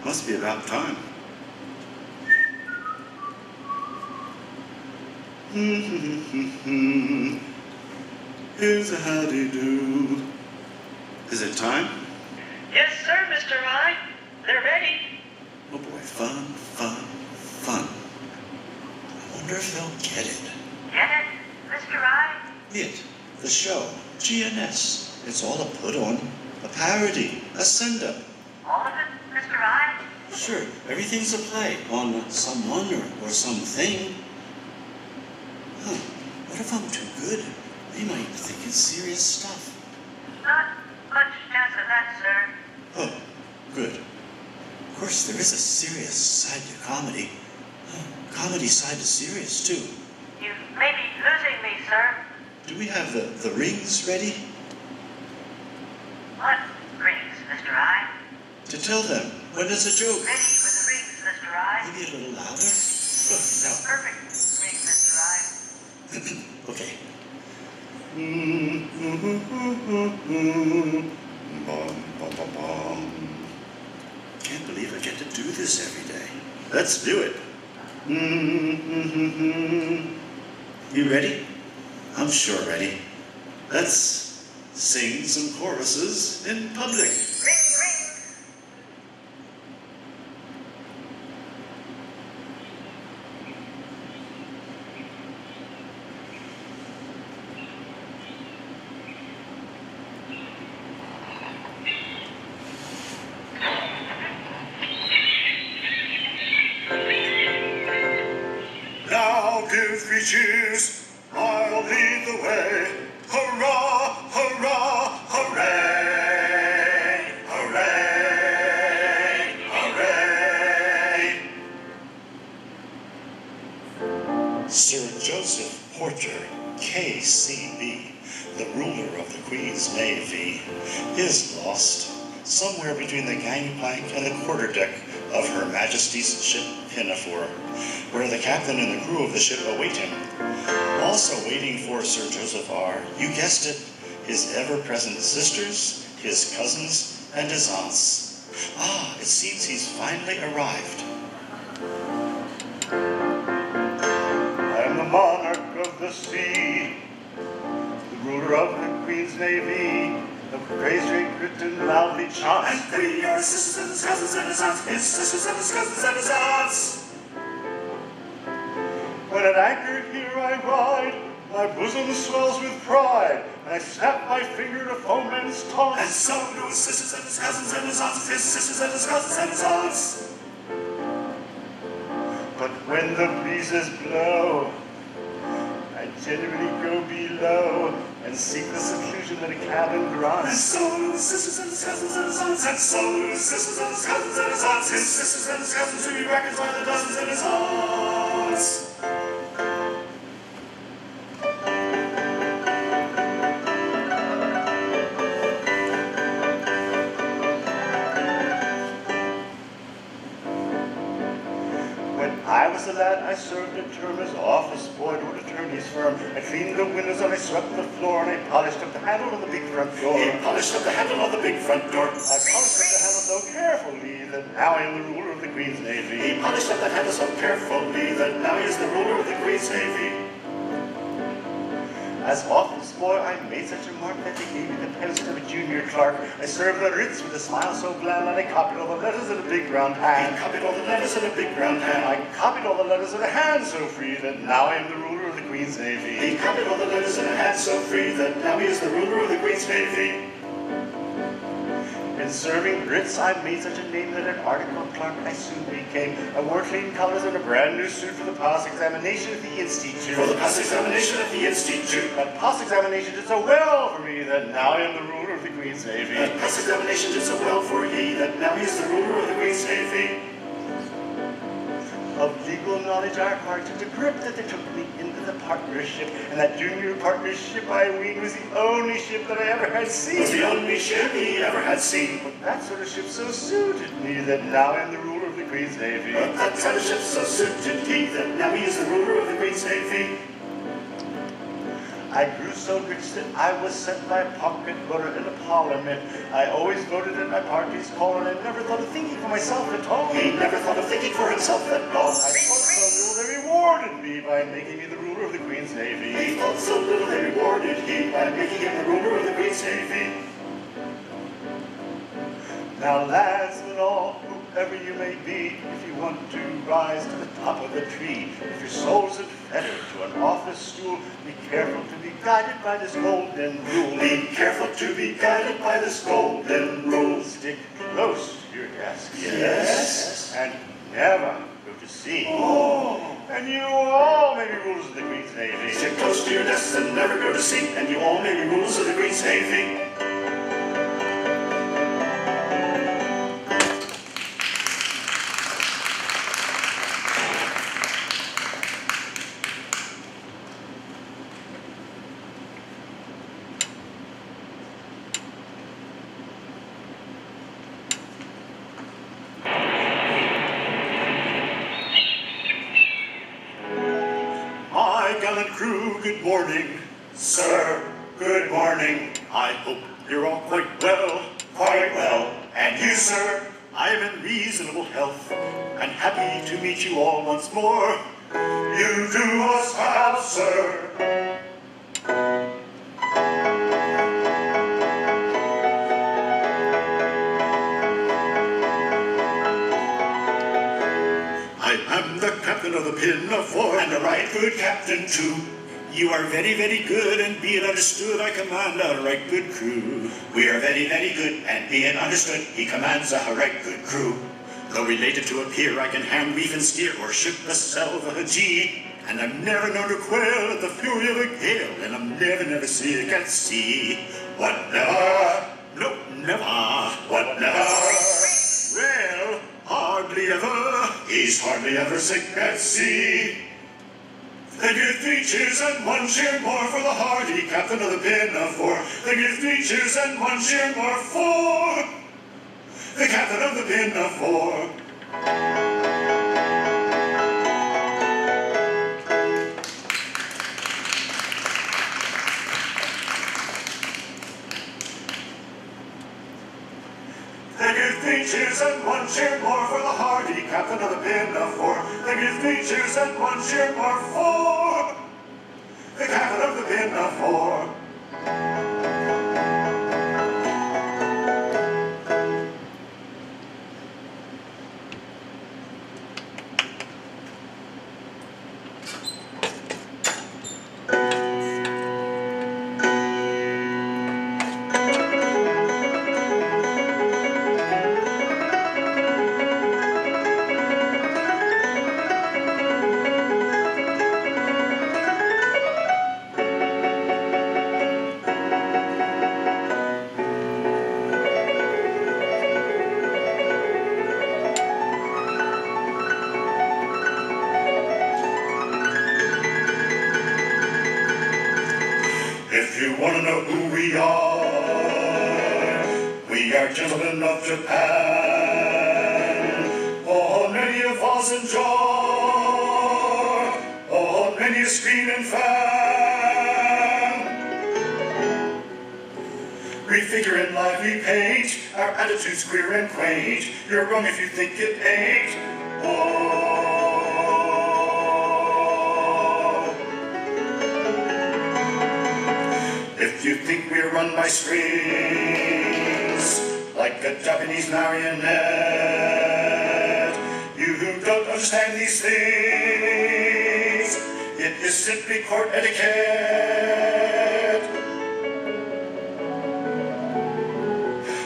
Must be about time. Here's a howdy-do. Is it time? Yes, sir, Mr. I. They're ready. Oh boy, fun, fun, fun. I wonder if they'll get it. Get it, Mr. I? It, the show, GNS. It's all a put-on, a parody, a send-up. All of it, Mr. I? Sure, everything's a play on someone or something. Huh, what if I'm too good? They might think it's serious stuff. Not much chance of that, sir. Oh, good. Of course, there is a serious side to comedy. Comedy side to serious, too. You may be losing me, sir. Do we have the rings ready? What rings, Mr. I? To tell them when it's a joke. Ready with the rings, Mr. I. Maybe a little louder? Oh, no. Perfect rings, Mr. I. Okay. Can't believe I get to do this every day. Let's do it. You ready? I'm sure ready. Let's sing some choruses in public. Ring, ring. Now give 3 cheers, I'll lead the way. Hurrah, hurrah, hooray! Hooray, hooray! Sir Joseph Porter, KCB, the ruler of the Queen's Navy, is lost somewhere between the gangplank and the quarterdeck of Her Majesty's ship Pinafore, where the captain and the crew of the ship await him. Also waiting for Sir Joseph are, you guessed it, his ever-present sisters, his cousins, and his aunts. Ah, it seems he's finally arrived. I am the monarch of the sea, the ruler of the Queen's Navy, of praise, great Britain loudly chaunts. And we are his sisters and his cousins and his aunts, his sisters and his cousins and his aunts. When at anchor here I ride, my bosom swells with pride, and I snap my finger to foemen's taunts. And so do his sisters and his cousins and his aunts, his sisters and his cousins and his aunts. But when the breezes blow, I generally go below and seek the seclusion that a cabin grants. And so do his sisters and his cousins and his aunts, and so do his sisters and his cousins and his aunts, his sisters and his cousins who he reckons by the dozens and his aunts. I was a lad, I served a term as office boy to an attorney's firm. I cleaned the windows and I swept the floor and I polished up the handle of the big front door. He polished up the handle of the big front door. I polished up the handle so carefully that now I am the ruler of the Queen's Navy. He polished up the handle so carefully that now he is the ruler of the Queen's Navy. As office boy, I made such a mark that they gave me the pencil of a junior clerk. I served the writs with a smile so bland, and I copied all the letters in a big round hand. He copied all the letters in a big round hand. I copied all the letters in a hand so free that now I am the ruler of the Queen's Navy. He copied all the letters in a hand so free that now he is the ruler of the Queen's Navy. In serving writs, I made such a name that an article clerk I soon became. I wore clean colors and a brand new suit for the pass examination at the Institute. For the pass examination at the Institute. That pass examination did so well for me that now I am the ruler of the Queen's Navy. That pass examination did so well for he that now he is the ruler of the Queen's Navy. Of legal knowledge knowledge our hearts, and the grip that they took me into the partnership. And that junior partnership, I ween, was the only ship that I ever had seen. Was the only ship he ever had seen. But that sort of ship so suited me that now I'm the ruler of the Queen's Navy. But that sort of ship so suited he that now he is the ruler of the Queen's Navy. I grew so rich that I was sent by pocket voter in the parliament. I always voted at my party's call, and I never thought of thinking for myself at all. He never thought of thinking for himself at all. I thought so little they rewarded me by making me the ruler of the Queen's Navy. He thought so little they rewarded he by making him the ruler of the Queen's Navy. Now lads and all, whoever you may be, if you want to rise to the top of the tree, if your soul's fettered to an office stool, be careful to be guided by this golden rule. Be careful to be guided by this golden rule. Stick close to your desk. Yes. And never go to sea. Oh. And you all may be rulers of the Queen's Navy. Stick close to your desks and never go to sea, and you all may be rulers of the Queen's Navy. Gallant crew, good morning. Sir, good morning. I hope you're all quite well. Quite well. And you, sir? I am in reasonable health, and happy to meet you all once more. You do us proud, sir. I am the captain of the Pinafore, and a right good captain too. You are very, very good, and be it understood, I command a right good crew. We are very, very good, and be it understood, he commands a right good crew. Though related to a peer, I can hand, reef, and steer, or ship a salvagee. And I'm never known to quail at the fury of a gale, and I'm never, never sick at sea. What never? No, never. What never? Well, hardly ever. He's hardly ever sick at sea. They give 3 cheers and 1 cheer more for the hardy captain of the Pinafore. They give 3 cheers and 1 cheer more for the captain of the Pinafore. They give 3 cheers and 1 cheer more for the hardy captain of the Pinafore. They give 3 cheers and 1 cheer more for the captain of the Pinafore. If you want to know who we are gentlemen of Japan. Oh, many a vase and jar, oh, many a screen and fan. We figure in life we paint, our attitudes queer and quaint. You're wrong if you think it ain't. Oh. If you think we're run by strings, like a Japanese marionette, you who don't understand these things, it is simply court etiquette.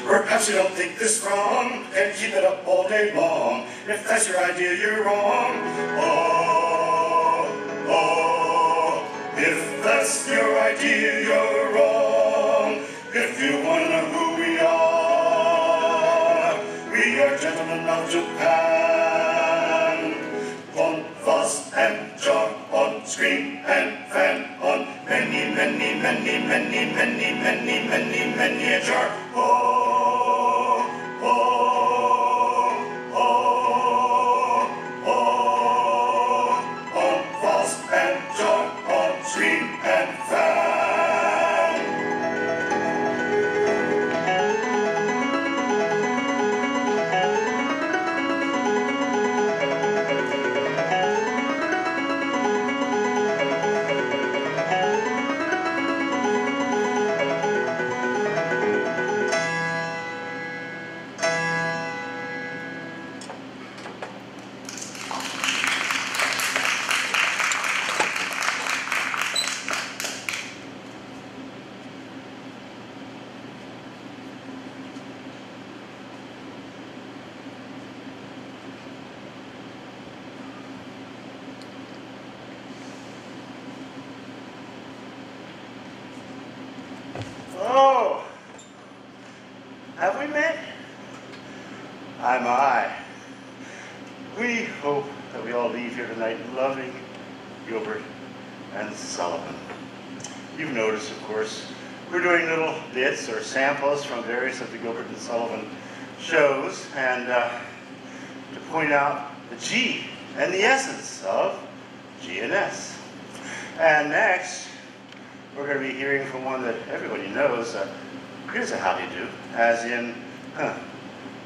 Perhaps you don't think this wrong, and keep it up all day long. If that's your idea, you're wrong. Oh, oh, if that's your idea, you're wrong. If you want to know who we are gentlemen of Japan. fuss and jar on, scream and fan on, many, many, many, many, many, many, many, many a jar. Oh, oh, oh, oh, on fuss and jar on, scream and fan. Oh, have we met? I'm I. We hope that we all leave here tonight loving Gilbert and Sullivan. You've noticed, of course, we're doing little bits or samples from various of the Gilbert and Sullivan shows, and to point out the G and the essence of G and S. And next, we're going to be hearing from one that everybody knows. Here's a howdy-do, as in,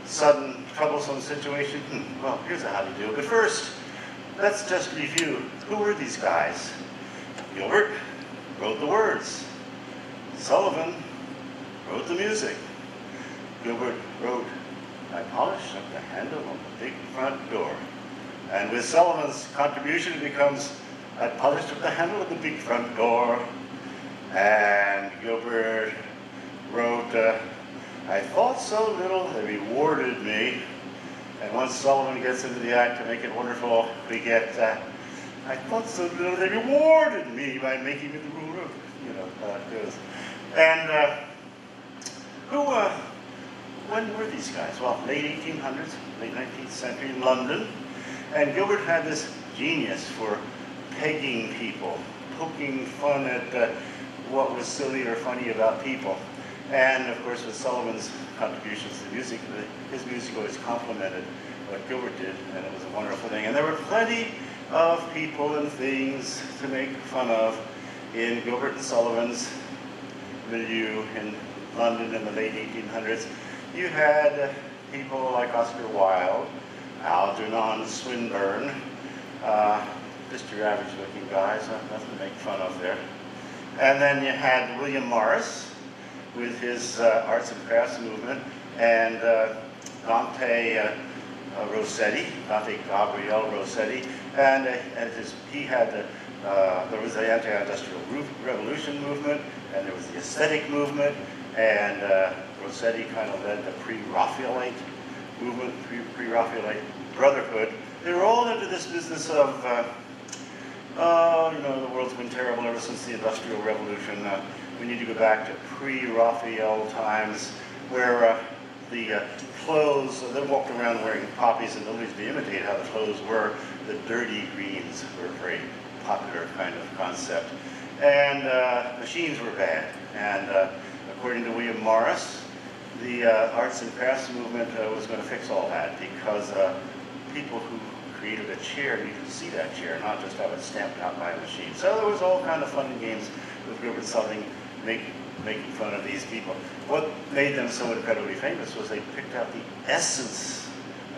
sudden, troublesome situation. Well, here's a howdy-do. But first, let's just review. Who were these guys? Gilbert wrote the words. Sullivan wrote the music. Gilbert wrote, "I polished up the handle on the big front door." And with Sullivan's contribution, it becomes, "I polished up the handle of the big front door." And Gilbert wrote, "I thought so little, they rewarded me." And once Sullivan gets into the act to make it wonderful, we get, "I thought so little, they rewarded me by making me the ruler of," you know, how it goes. And when were these guys? Well, late 1800s, late 19th century in London. And Gilbert had this genius for pegging people, poking fun at what was silly or funny about people. And of course, with Sullivan's contributions to music, his music always complemented what Gilbert did, and it was a wonderful thing. And there were plenty of people and things to make fun of in Gilbert and Sullivan's milieu in London in the late 1800s. You had people like Oscar Wilde, Algernon Swinburne, just your average looking guys, nothing to make fun of there. And then you had William Morris with his arts and crafts movement, and Dante Rossetti, Dante Gabriel Rossetti, and there was the anti-industrial revolution movement, and there was the aesthetic movement, and Rossetti kind of led the pre-Raphaelite movement, pre-Raphaelite brotherhood. They were all into this business of, you know, the world's been terrible ever since the Industrial Revolution. We need to go back to pre-Raphael times, where the clothes, they walked around wearing poppies and nobody's to imitate how the clothes were. The dirty greens were a very popular kind of concept. And machines were bad. And according to William Morris, the arts and crafts movement was going to fix all that, because people who created a chair needed to see that chair, not just have it stamped out by a machine. So there was all kind of fun and games with Gilbert and Sullivan making fun of these people. What made them so incredibly famous was they picked out the essence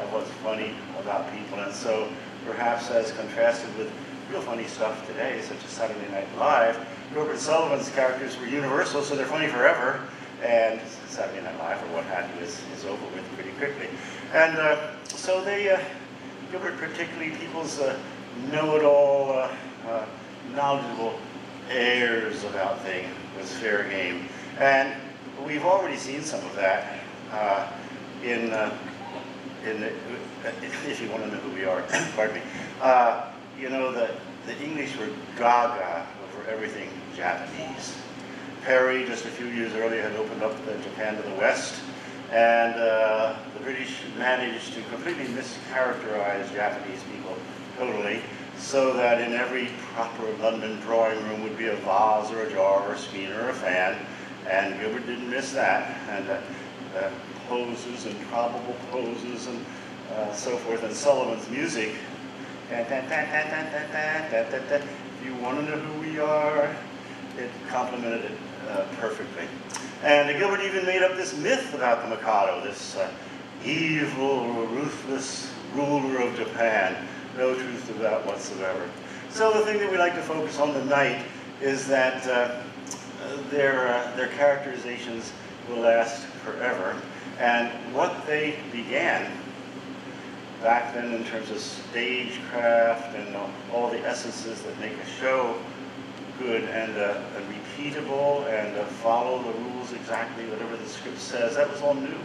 of what's funny about people. And so perhaps as contrasted with real funny stuff today, such as Saturday Night Live, Gilbert and Sullivan's characters were universal, so they're funny forever. And Saturday Night Live, or what have you, is over with pretty quickly. And so they, Gilbert particularly, people's know-it-all, knowledgeable airs about things was fair game. And we've already seen some of that if you want to know who we are, pardon me. You know, the English were gaga over everything Japanese. Perry, just a few years earlier, had opened up Japan to the west, and the British managed to completely mischaracterize Japanese people totally. so that in every proper London drawing room would be a vase or a jar or a screen or a fan, and Gilbert didn't miss that, and poses and probable poses and so forth, and Sullivan's music. If you want to know who we are, it complemented it perfectly. And Gilbert even made up this myth about the Mikado, this evil, ruthless ruler of Japan. No truth to that whatsoever. So the thing that we like to focus on tonight is that their characterizations will last forever. And what they began back then in terms of stagecraft and all the essences that make a show good and repeatable and follow the rules exactly, whatever the script says, that was all new.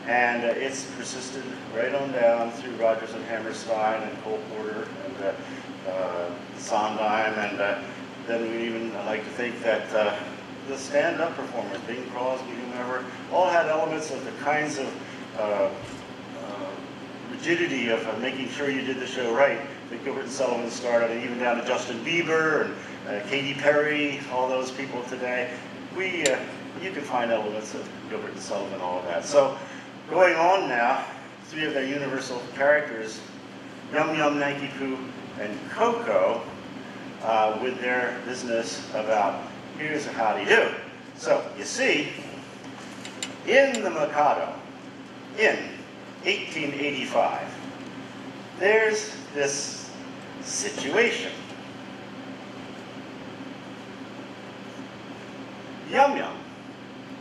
And it's persisted right on down through Rodgers and Hammerstein and Cole Porter and Sondheim, and then we even like to think that the stand-up performers, Bing Crosby, whomever, all had elements of the kinds of rigidity of making sure you did the show right that Gilbert and Sullivan started, and even down to Justin Bieber and Katy Perry, all those people today. You can find elements of Gilbert and Sullivan, all of that. So going on now, three of their universal characters, Yum Yum, Nanky Poo, and Coco, with their business about here's a howdy do. So you see, in the Mikado, in 1885, there's this situation. Yum Yum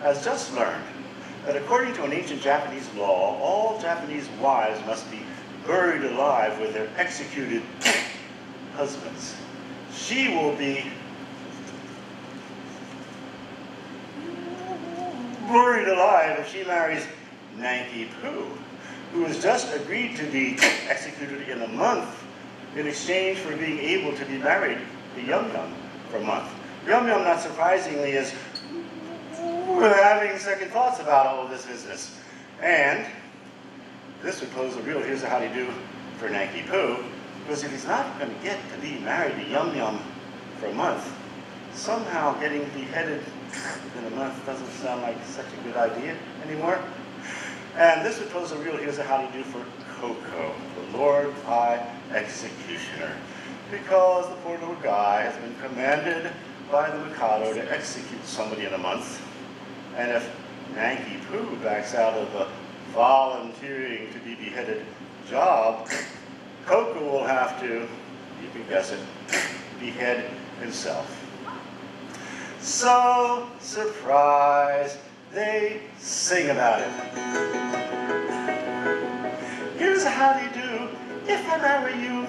has just learned that according to an ancient Japanese law, all Japanese wives must be buried alive with their executed husbands. She will be buried alive if she marries Nanky Poo, who has just agreed to be executed in a month in exchange for being able to be married to Yum Yum for a month. Yum Yum, not surprisingly, is having second thoughts about all of this business. And this would pose a real here's a howdy do for Nanky Poo, because if he's not going to get to be married to Yum Yum for a month, somehow getting beheaded in a month doesn't sound like such a good idea anymore. And this would pose a real here's a howdy do for Coco, the Lord High Executioner, because the poor little guy has been commanded by the Mikado to execute somebody in a month. And if Nanky Poo backs out of the volunteering to be beheaded job, Coco will have to, you can guess it, behead himself. So, surprise, they sing about it. Here's a howdy do, if I marry you.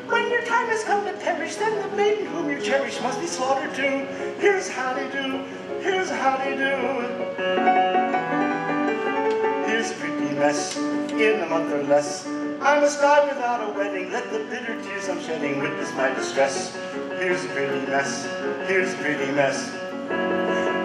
When your time has come to perish, then the maiden whom you cherish must be slaughtered too. Here's a howdy do, here's a howdy do. Here's a pretty mess, in a month or less. I must die without a wedding, let the bitter tears I'm shedding witness my distress. Here's a pretty mess, here's a pretty mess.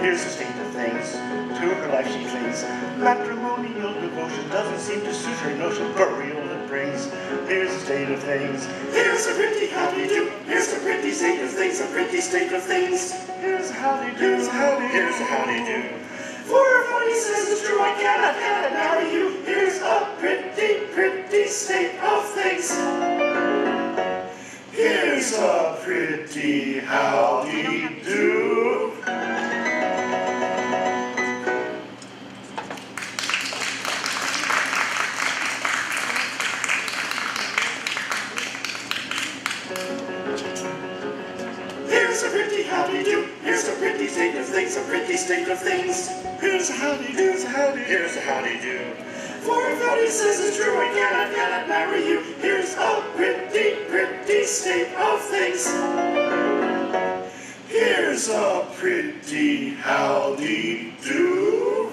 Here's the state of things, to her life she clings. Matrimonial devotion doesn't seem to suit her notion, burial it brings. Here's the state of things, here's a pretty howdy do. Here's a pretty state of things, a pretty state of things. Here's a howdy do, here's a howdy do, here's a howdy do. For if what he says is true, I cannot marry you. Here's a pretty, pretty state of things. Here's a pretty howdy do. Here's a pretty howdy do. Here's a pretty state of things, a pretty state of things. Here's a howdy do, here's a howdy do, here's a howdy do. For if what he says is true, I cannot marry you. Here's a pretty, pretty state of things. Here's a pretty howdy do.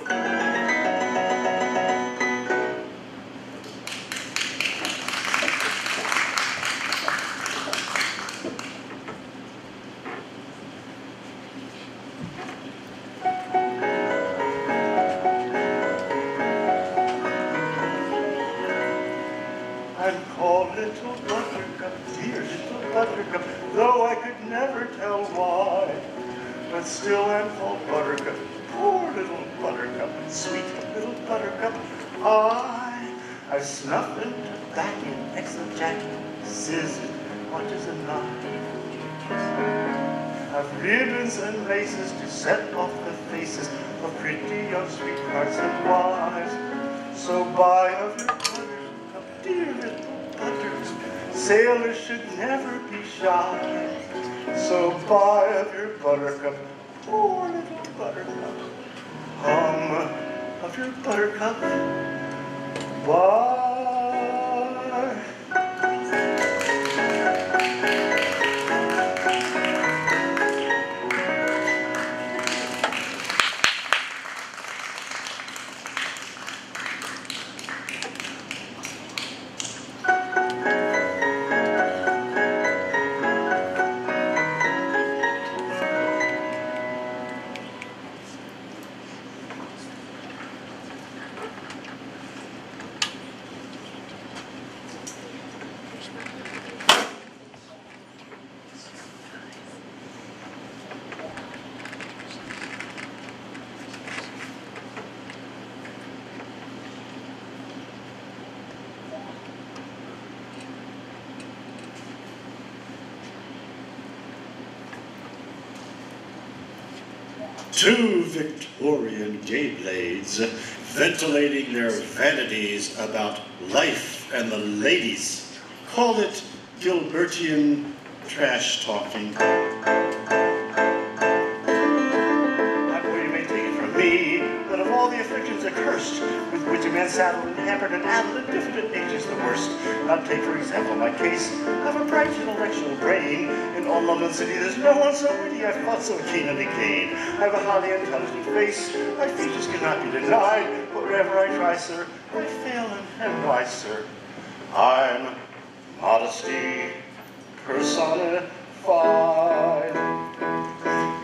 I'm called Little Buttercup, dear Little buttercup, though I could never tell why. But still I'm called Buttercup, poor little Buttercup, sweet little Buttercup. I've snuffed and back in excellent jack, scissored, what is a knot? I've ribbons and laces to set off the faces of pretty young sweethearts and wives. So buy of your Buttercup, dear little Buttercup, sailors should never be shy. So buy of your Buttercup, poor little Buttercup, of your Buttercup, buy. Two Victorian gay blades ventilating their vanities about life and the ladies. Call it Gilbertian trash talking. But of all the afflictions accursed, with which a man saddled and hampered and addled at different ages the worst. Now take for example my case. I've a bright intellectual brain. In all London city there's no one so witty I've fought so keen on decayed. I have a highly intelligent face. My features cannot be denied. But wherever I try, sir, I fail and why, sir? I'm modesty personified.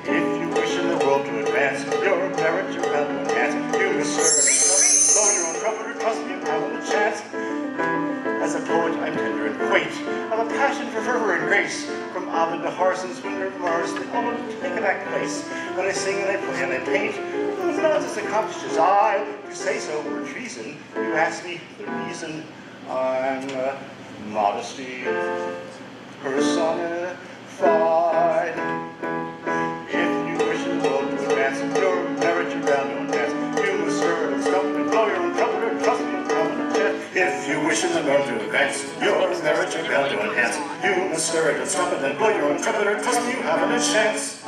If you wish in the world to advance your merit, you're bound to enhance. You must serve, blow your own trumpet, or trust me, you haven't a chance. As a poet, I'm tender and quaint. I've a passion for fervor and grace. From Ovid to Horace and Swinburne to Morris, they all take a back place. When I sing and I play and I paint, who's not as accomplished as I? To say so were treason. You ask me the reason. I'm modesty personified. If you wish in the world to advance your merit, you're bound to enhance. You must stir and stump and blow your own trumpet, or trust me, you'll come in a chance. If you wish in the world to advance your merit, you're bound to enhance. You must stir it and stump it and blow your own trumpet, or trust me, you haven't a chance.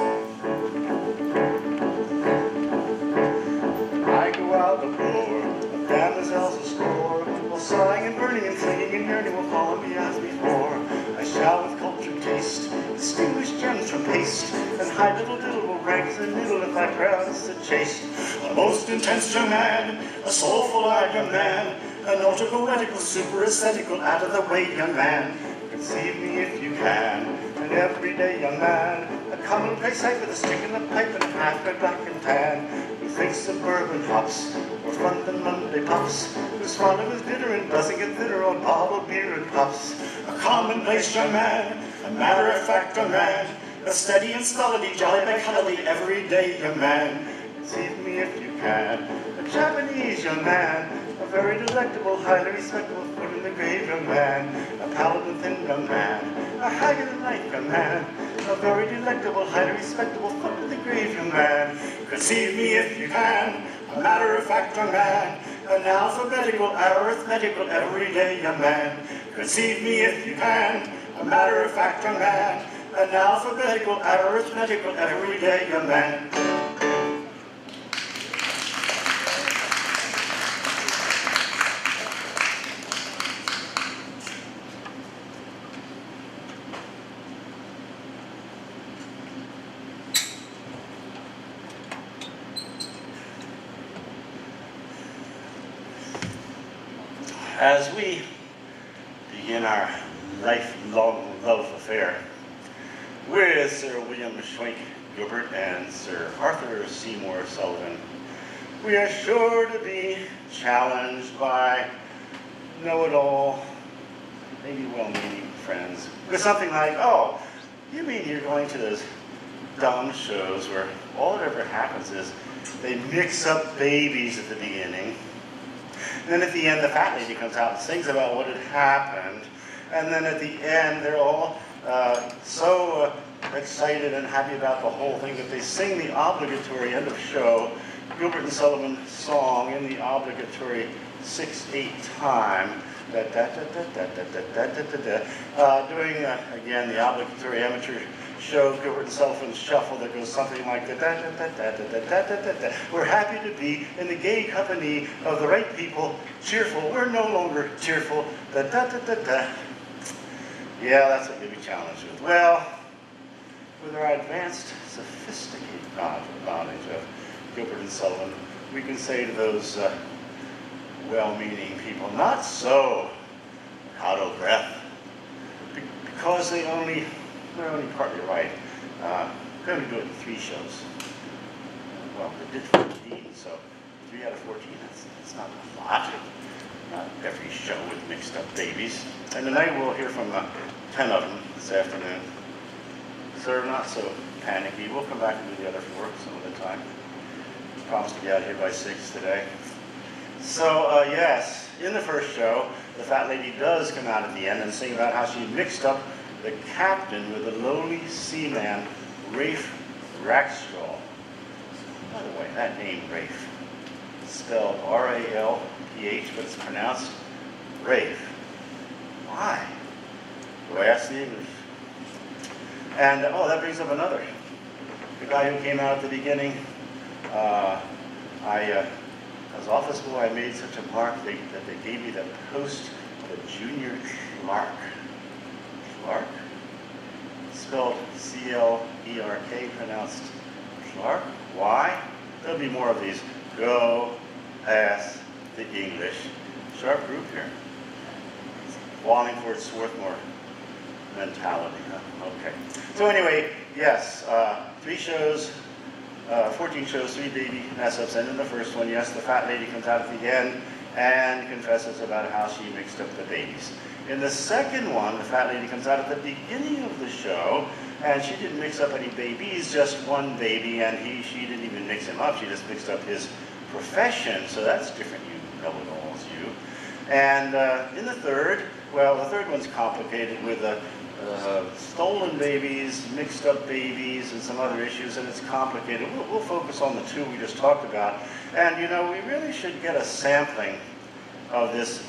I go out the door, of damosels a score, while sighing and burning and clinging and yearning will follow me as before. I shall with cultured taste distinguish gems from paste, and high little diddle will rank as a niddle if I pronounce it chaste. A most intense young man, a soulful-eyed young man, an autopoetical, super aesthetical, out of the way young man. Conceive me if you can, an everyday young man, a commonplace sight with a stick and a pipe and a half-red black and tan, who thinks of bourbon hops more fun than Monday pops, who's fond of his dinner and doesn't get thinner on bottled beer and puffs. A commonplace young man, a matter-of-fact young man, a steady and stolidly, jolly McCulley, everyday young man. Conceive me if you can, a Japanese young man, a very delectable, highly respectable foot in the grave young man, a pallid and thin young man, a haggard and light young man, a very delectable, highly respectable foot in the grave young man. Conceive me if you can, a matter-of-fact young man, an alphabetical, arithmetical, everyday young man. Conceive me if you can, a matter-of-fact young man, an alphabetical, arithmetical, everyday young man. As we begin our lifelong love affair with Sir William Schwenk Gilbert and Sir Arthur Seymour Sullivan, we are sure to be challenged by know-it-all, maybe well-meaning friends with something like, oh, you mean you're going to those dumb shows where all that ever happens is they mix up babies at the beginning, and then at the end the fat lady comes out and sings about what had happened, and then at the end they're all so excited and happy about the whole thing that they sing the obligatory end of show Gilbert and Sullivan song in the obligatory 6/8 time, doing again the obligatory amateur show Gilbert and Sullivan shuffle that goes something like that. We're happy to be in the gay company of the right people, cheerful. We're no longer tearful. Yeah, that's what you'll be challenged with. Well, with our advanced, sophisticated knowledge of Gilbert and Sullivan, we can say to those well-meaning people, not so, out of breath, because they're only partly right. They only do it in 3 shows. Well, they did 14, so 3 out of 14, that's not a lot. Not every show with mixed up babies. And tonight we'll hear from 10 of them this afternoon. So they're not so panicky. We'll come back and do the other 4 some of the time. Promise to be out here by 6 today. So yes, in the first show, the fat lady does come out at the end and sing about how she mixed up the captain with the lowly seaman, Rafe Rackstraw. By the way, that name, Rafe, spelled R-A-L-P-H, but it's pronounced Rafe. Why? Do I ask the English? And, oh, that brings up another. The guy who came out at the beginning, as office boy, I made such a mark that they gave me the post of a junior clerk. Clark? Spelled C-L-E-R-K, pronounced Clark. Why? There'll be more of these. Go ask the English. Sharp group here. Wallingford, Swarthmore mentality, huh? Okay. So anyway, yes, 3 shows, 14 shows, 3 baby mess-ups, and in the first one, yes, the fat lady comes out at the end and confesses about how she mixed up the babies. In the second one, the fat lady comes out at the beginning of the show, and she didn't mix up any babies, just one baby, and she didn't even mix him up, she just mixed up his profession, so that's different, you know-it-alls, you. And in the third, well, the third one's complicated with stolen babies, mixed up babies, and some other issues, and it's complicated. We'll focus on the 2 we just talked about. And, you know, we really should get a sampling of this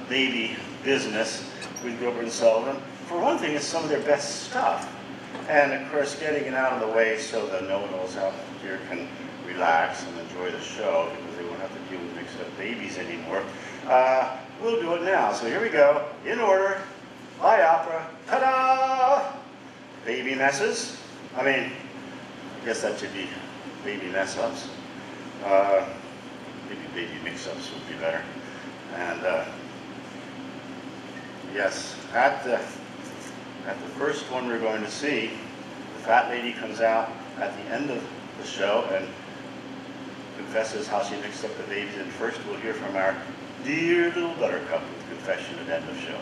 baby business with Gilbert and Sullivan. For one thing, it's some of their best stuff. And, of course, getting it out of the way so the know-it-alls out here can relax and enjoy the show because they won't have to deal with mixed up babies anymore. We'll do it now. So here we go, in order, by opera, ta-da! Baby messes. I mean, I guess that should be baby mess-ups. Maybe baby mix-ups would be better. And yes, at the first one we're going to see, the fat lady comes out at the end of the show and confesses how she mixed up the babies. And first we'll hear from our dear little buttercup with confession at end of show.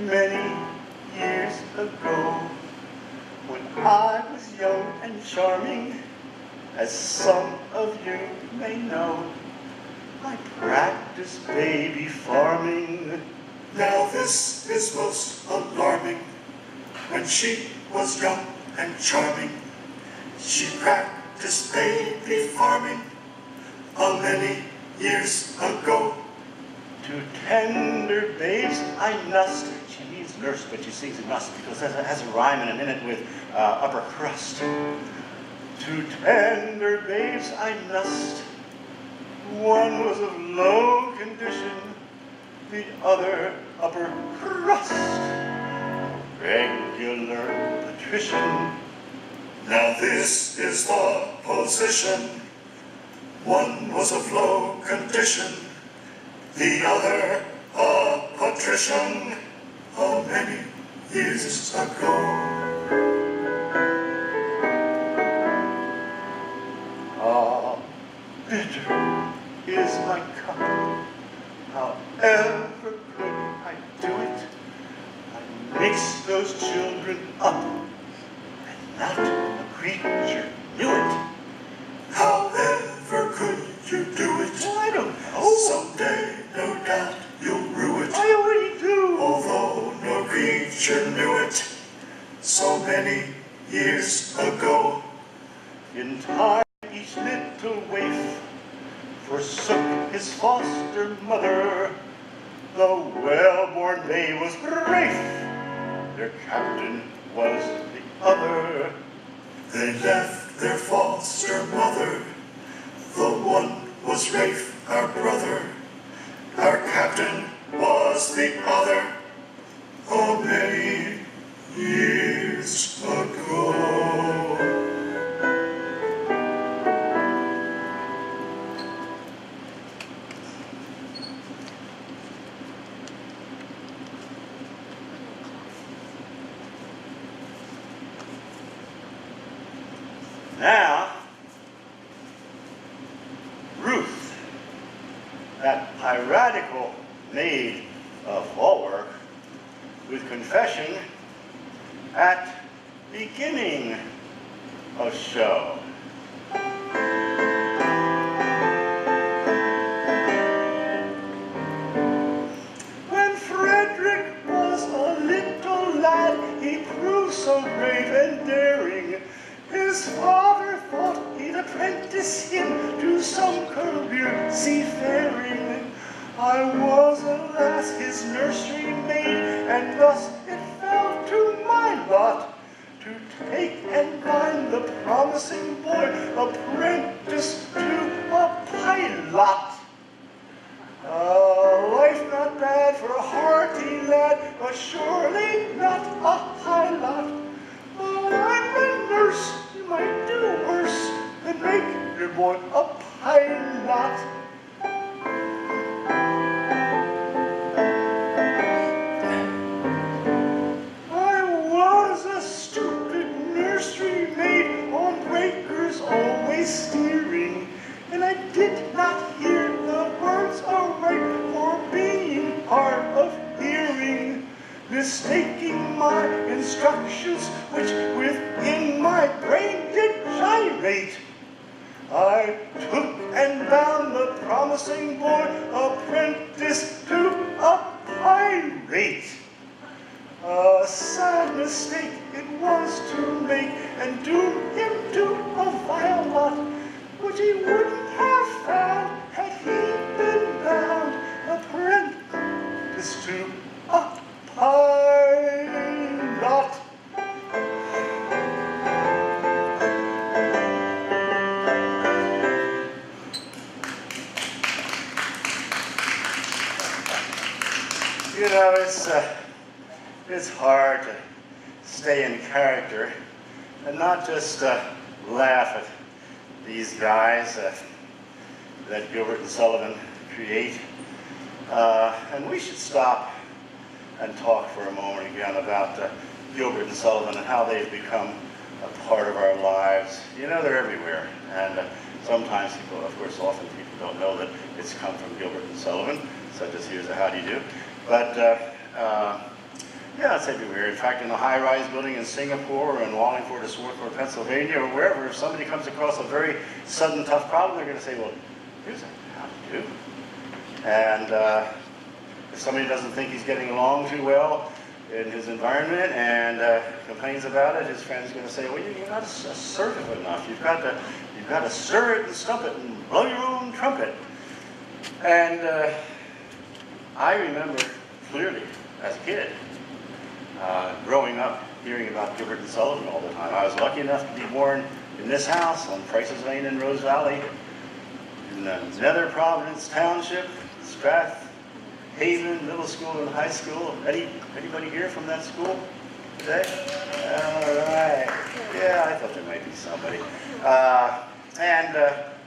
Many years ago, when I was young and charming, as some of you may know, I practiced baby farming. Now this is most alarming. When she was young and charming, she practiced baby farming many years ago. To tender babes I nussed. She means nurse, but she sings it nussed because it has a rhyme and a minute with upper crust. To tender babes I nussed. One was of low condition, the other upper crust. Regular patrician. Now this is the position. One was of low condition, the other a patrician, many years ago. Bitter is my cup. However could I do it? I mixed those children up, and not a creature knew it. However could you do it? Well, I don't know. Someday, no doubt, you'll rue it. I already do. Although no creature knew it so many years ago. In time, each little waif forsook his foster mother. The well-born babe was Rafe. Their captain was the other. They left their foster mother. The one was Rafe, our brother. Our captain was the other. Oh, many years ago. Now, Ruth, that piratical maid of all work, with confession at beginning of show. When Frederick was a little lad, he proved so brave and daring. His father thought he'd apprentice him to some career seafaring. I was, alas, his nursery maid, and thus it fell to my lot to take and bind the promising boy apprentice to a pilot. Life not bad for a hearty lad, but surely not a high lot. Oh, I'm a nurse, you might do worse than make your boy a pilot. I was a stupid nursery maid, on breakers always steering, and I did not hear the words aright for being hard of hearing, mistaking my instructions, which within my brain did gyrate. I took and bound the promising boy apprentice to a pirate. A sad mistake it was to make and doom him to a vile lot, which he wouldn't have found had he been bound apprentice to a pilot. You know, it's hard to stay in character and not just laugh at these guys that Gilbert and Sullivan create. And we should stop and talk for a moment again about Gilbert and Sullivan and how they've become a part of our lives. You know, they're everywhere. And sometimes people, of course, often people don't know that it's come from Gilbert and Sullivan, such as here's a how do you do. But yeah, it's everywhere. In fact, in a high-rise building in Singapore or in Wallingford or Swarthmore, Pennsylvania, or wherever, if somebody comes across a very sudden, tough problem, they're going to say, well, here's a how do you do. And if somebody doesn't think he's getting along too well in his environment and complains about it, his friend's going to say, well, you're not assertive enough. You've got to stir it and stump it and blow your own trumpet. And I remember clearly as a kid growing up hearing about Gilbert and Sullivan all the time. I was lucky enough to be born in this house on Price's Lane in Rose Valley in Nether Providence Township, Strath Haven Middle School and High School. Anybody here from that school today? All right. Yeah, I thought there might be somebody.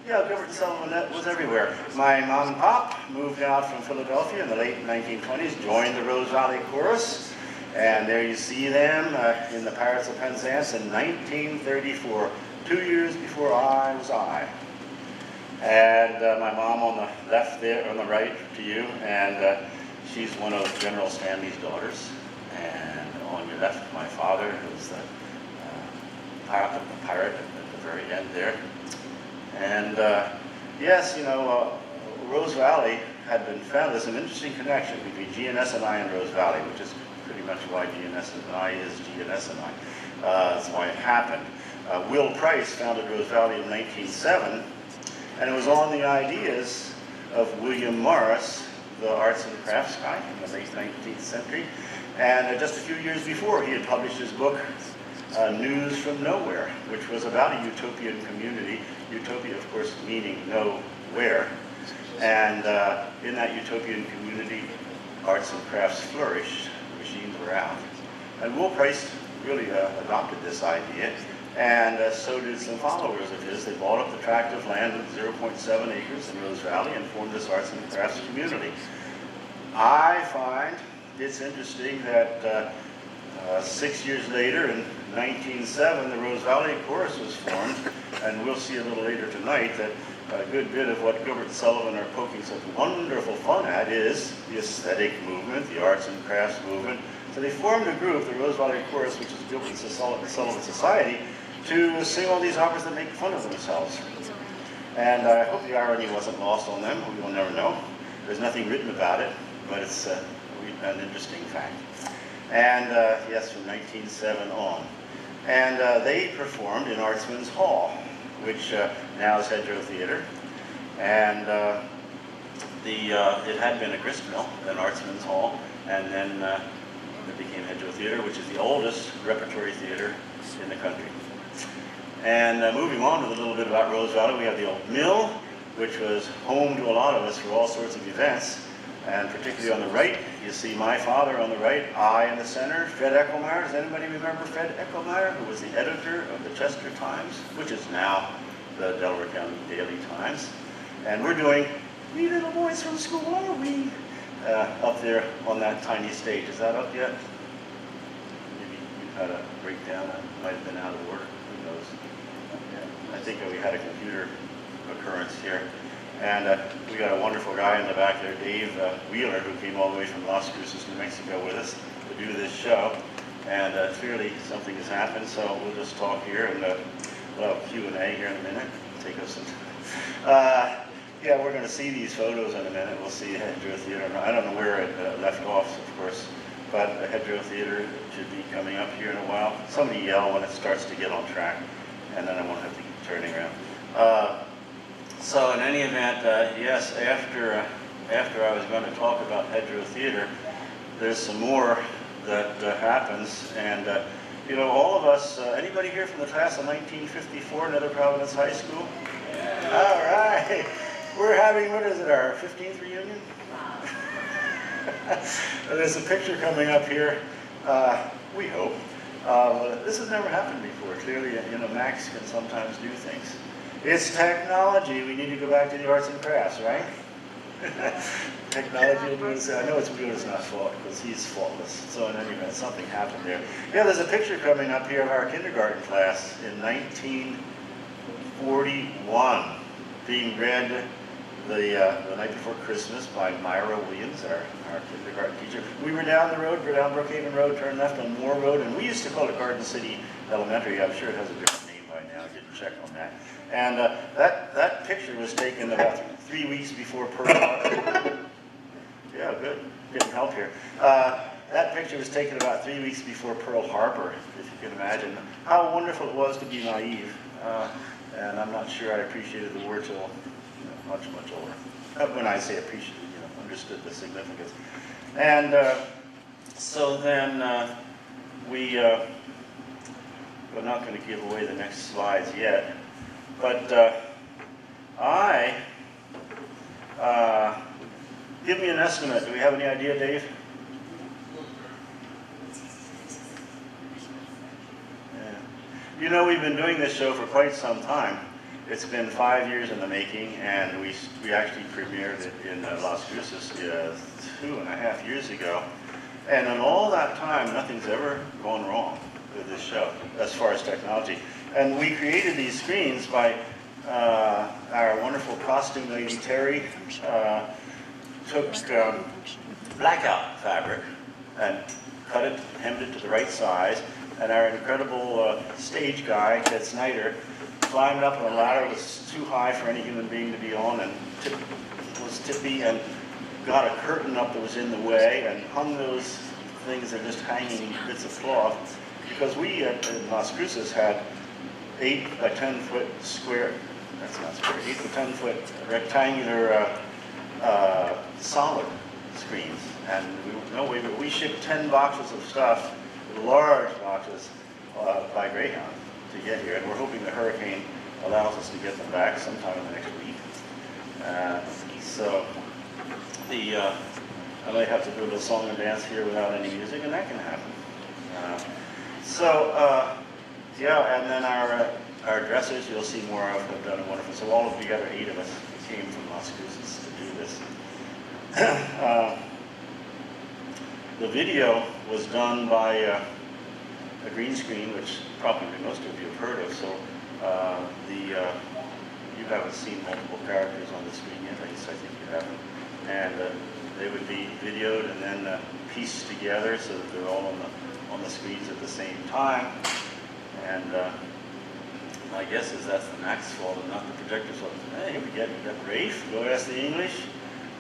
Yeah, Gilbert and Sullivan was everywhere. My mom and pop moved out from Philadelphia in the late 1920s, joined the Rose Valley Chorus, and there you see them in the Pirates of Penzance in 1934, 2 years before I was I. And my mom on the left there, on the right to you, and she's one of General Stanley's daughters. And on your left, my father, who's the pirate at the very end there. And yes, you know, Rose Valley had been found. There's an interesting connection between GNS&I and Rose Valley, which is pretty much why GNS&I is GNS&I. That's why it happened. Will Price founded Rose Valley in 1907, and it was on the ideas of William Morris, the arts and crafts guy in the late 19th century. And just a few years before, he had published his book, News from Nowhere, which was about a utopian community. Utopia, of course, meaning nowhere. And in that utopian community, arts and crafts flourished. Machines were out. And Will Price really adopted this idea, and so did some followers of his. They bought up the tract of land with 0.7 acres in Rose Valley and formed this arts and crafts community. I find it's interesting that 6 years later, in 1907, the Rose Valley Chorus was formed, and we'll see a little later tonight that a good bit of what Gilbert and Sullivan are poking such wonderful fun at is the aesthetic movement, the arts and crafts movement. So they formed a group, the Rose Valley Chorus, which is Gilbert and Sullivan Society, to sing all these operas that make fun of themselves. And I hope the irony wasn't lost on them. We will never know. There's nothing written about it, but it's an interesting fact. And yes, from 1907 on. And they performed in Artsman's Hall, which now is Hedgerow Theater. And it had been a grist mill, then Artsman's Hall, and then it became Hedgerow Theater, which is the oldest repertory theater in the country. And moving on with a little bit about Rose Valley, we have the old mill, which was home to a lot of us for all sorts of events. And particularly on the right, you see my father on the right, I in the center, Fred Eckelmeyer. Does anybody remember Fred Eckelmeyer, who was the editor of the Chester Times, which is now the Delaware County Daily Times? And we're doing We Little Boys from School, Are We? Up there on that tiny stage. Is that up yet? Maybe we've had a breakdown. That might have been out of order. Who knows? Yeah. I think we had a computer occurrence here. And we got a wonderful guy in the back there, Dave Wheeler, who came all the way from Las Cruces, New Mexico with us to do this show. And clearly something has happened, so we'll just talk here, and we'll have Q&A here in a minute. Take us some time. Yeah, we're going to see these photos in a minute. We'll see Hedgerow Theater. I don't know where it left off, of course, but Hedgerow Theater should be coming up here in a while. Somebody yell when it starts to get on track, and then I won't have to keep turning around. So in any event, yes, after I was going to talk about Hedgerow Theater, there's some more that happens. And, you know, all of us, anybody here from the class of 1954, Nether Providence High School? Yeah. All right. We're having, what is it, our 15th reunion? There's a picture coming up here, we hope. This has never happened before. Clearly, you know, Max can sometimes do things. It's technology. We need to go back to the arts and crafts, right? Technology will do this. I know it's Wheeler's not fault because he's faultless. So in any event, something happened there. Yeah, there's a picture coming up here of our kindergarten class in 1941 being read the night before Christmas by Myra Williams, our kindergarten teacher. We were down the road, down Brookhaven Road, turned left on Moore Road, and we used to call it Garden City Elementary. I'm sure it has a different name by now. I didn't check on that. And that picture was taken about 3 weeks before Pearl Harbor. Yeah, good. Getting help here. That picture was taken about 3 weeks before Pearl Harbor, if you can imagine how wonderful it was to be naive. And I'm not sure I appreciated the war till much older. When I say appreciated, you know, understood the significance. And so then we're not going to give away the next slides yet. But give me an estimate. Do we have any idea, Dave? Yeah. You know, we've been doing this show for quite some time. It's been 5 years in the making, and we actually premiered it in Las Cruces 2.5 years ago. And in all that time, nothing's ever gone wrong with this show as far as technology. And we created these screens by our wonderful costume lady, Terry, took blackout fabric and cut it, hemmed it to the right size, and our incredible stage guy, Ted Snyder, climbed up on a ladder that was too high for any human being to be on and was tippy and got a curtain up that was in the way and hung those things that are just hanging bits of cloth, because we in Las Cruces had 8 by 10 foot square, that's not square, 8 by 10 foot rectangular solid screens, and we shipped 10 boxes of stuff, large boxes, by Greyhound to get here, and we're hoping the hurricane allows us to get them back sometime in the next week. So I might have to do a little song and dance here without any music, and that can happen. Yeah, and then our dressers, you'll see more of, have done a wonderful. So all of together, 8 of us came from Las Cruces to do this. The video was done by a green screen, which probably most of you have heard of. So you haven't seen multiple characters on the screen yet, at least I think you haven't. And they would be videoed and then pieced together so that they're all on the screens at the same time. And my guess is that's the Mac's fault and not the projector's fault. Hey, we got Rafe, go ask the English.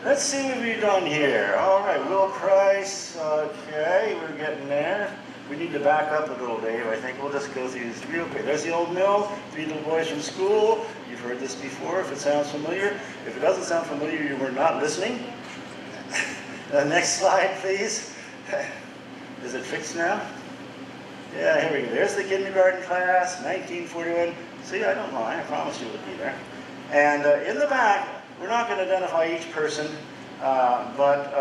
Let's see what we've done here. All right, Will Price, okay, we're getting there. We need to back up a little, Dave. I think we'll just go through this real quick. There's the old mill, 3 little boys from school. You've heard this before, if it sounds familiar. If it doesn't sound familiar, you were not listening. Next slide, please. Is it fixed now? Yeah, here we go. There's the kindergarten class, 1941. See, I don't lie. I promised you it would be there. And in the back, we're not going to identify each person, but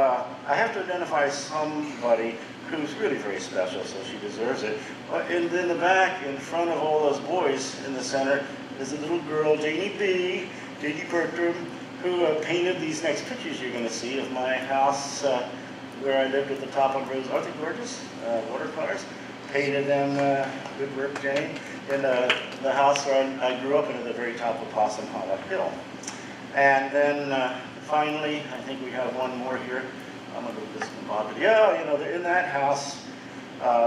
I have to identify somebody who's really very special, so she deserves it. In the back, in front of all those boys in the center, is a little girl, J.D. Bertram, who painted these next pictures you're going to see of my house where I lived at the top of Rose. Aren't they gorgeous? Watercolors. Painted them, good work, Jane, in the house where I grew up in at the very top of Possum Hollow Hill. And then finally, I think we have one more here. I'm going to go discombobulated. Yeah, you know, in that house,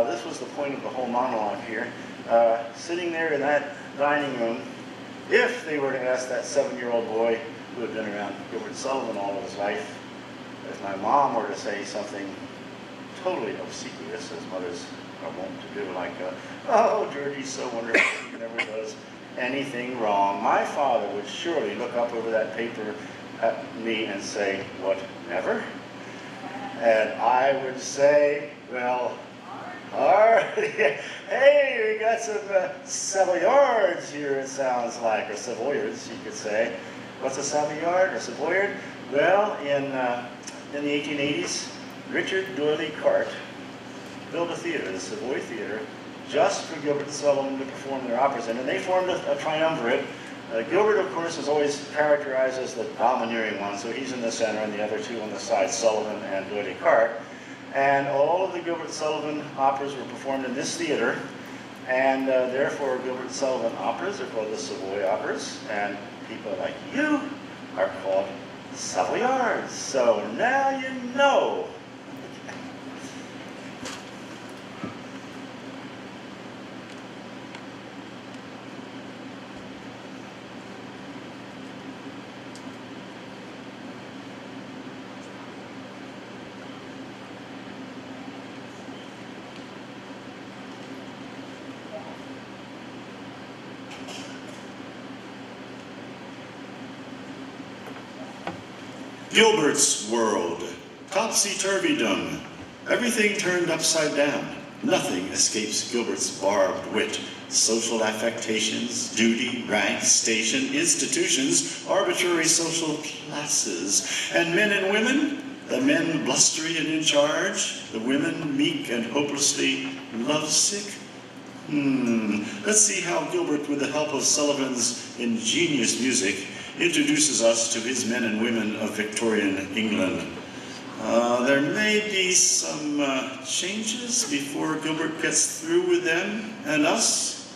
this was the point of the whole monologue here. Sitting there in that dining room, if they were to ask that 7-year-old boy who had been around Gilbert Sullivan all of his life, if my mom were to say something totally obsequious, as mothers are wont to do, like, oh, Georgie's so wonderful, he never does anything wrong, my father would surely look up over that paper at me and say, what, never? And I would say, well, all right, hey, we got some Savoyards here, it sounds like, or Savoyards, you could say. What's a Savoyard or Savoyard? Well, in the 1880s, Richard Doyley Cart built a theater, the Savoy Theater, just for Gilbert and Sullivan to perform their operas in, and they formed a triumvirate. Gilbert, of course, is always characterized as the domineering one, so he's in the center and the other two on the side, Sullivan and Doyley Cart. And all of the Gilbert Sullivan operas were performed in this theater, and therefore Gilbert Sullivan operas are called the Savoy operas, and people like you are called Savoyards. So now you know. Gilbert's world, topsy-turvydom, everything turned upside down. Nothing escapes Gilbert's barbed wit. Social affectations, duty, rank, station, institutions, arbitrary social classes. And men and women, the men blustery and in charge, the women meek and hopelessly lovesick. Let's see how Gilbert, with the help of Sullivan's ingenious music, introduces us to his men and women of Victorian England. There may be some changes before Gilbert gets through with them and us.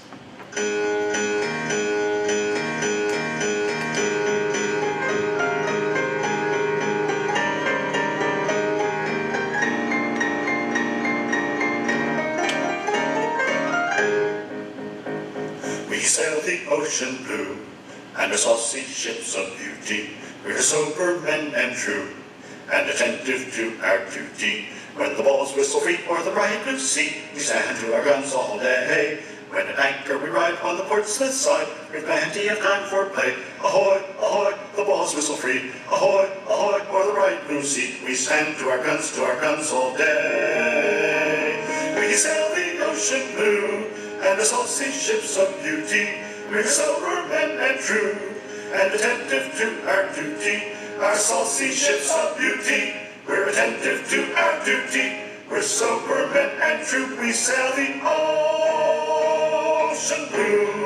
ocean blue, and our saucy ships of beauty. We're sober men and true, and attentive to our duty. When the balls whistle free o'er the bright blue sea, we stand to our guns all day. When at anchor we ride on the Portsmouth side, we've plenty of time for play. Ahoy, ahoy, the balls whistle free. Ahoy, ahoy, o'er the bright blue sea, we stand to our guns all day. We sail the ocean blue, and the saucy ships of beauty. We're sober men and true, and attentive to our duty. Our saucy ships of beauty, we're attentive to our duty. We're sober men and true, we sail the ocean blue.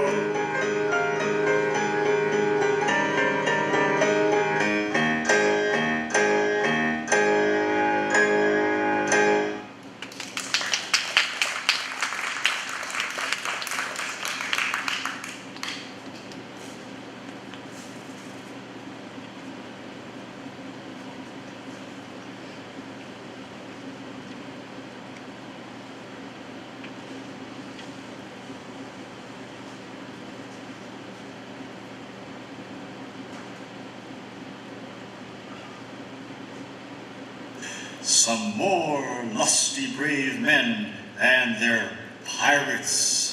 Some more lusty brave men and their pirates.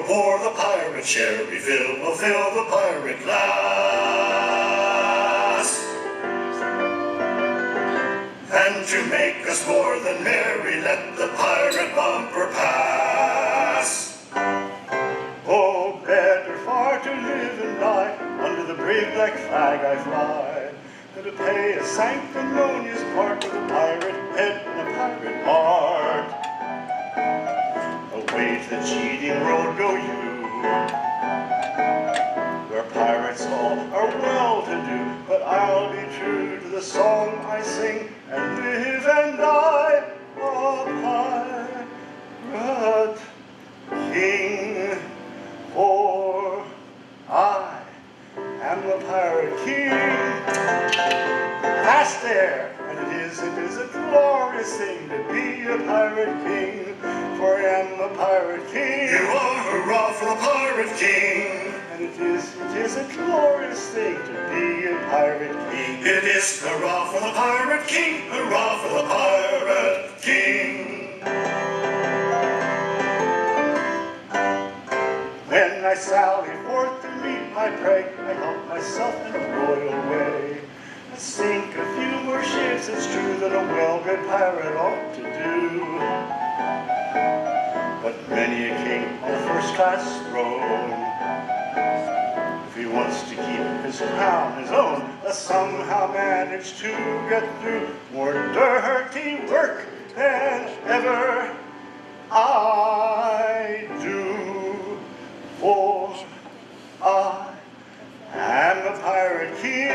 Pour the pirate share, refill, we'll fill the pirate glass. And to make us more than merry, let the pirate bumper pass. Oh, better far to live and die under the brave black flag I fly, than to pay a sanctimonious part with a pirate head and a pirate heart. Away to the cheating road go you, where pirates all are well-to-do, but I'll be true to the song I sing and live and die a pirate king. For I am the pirate king. Fast there, and it is a glorious thing to be a pirate king. For I am a pirate king. You are hurrah for the pirate king. And it is a glorious thing to be a pirate king. It is hurrah for the pirate king, hurrah for the pirate king. When I sally forth to meet my prey, I help myself in a royal way. I sink a few more ships, it's true, than a well-bred pirate ought to do. But many a king on a first-class throne, if he wants to keep his crown his own, does somehow manage to get through more dirty work than ever I do. For I am a pirate king,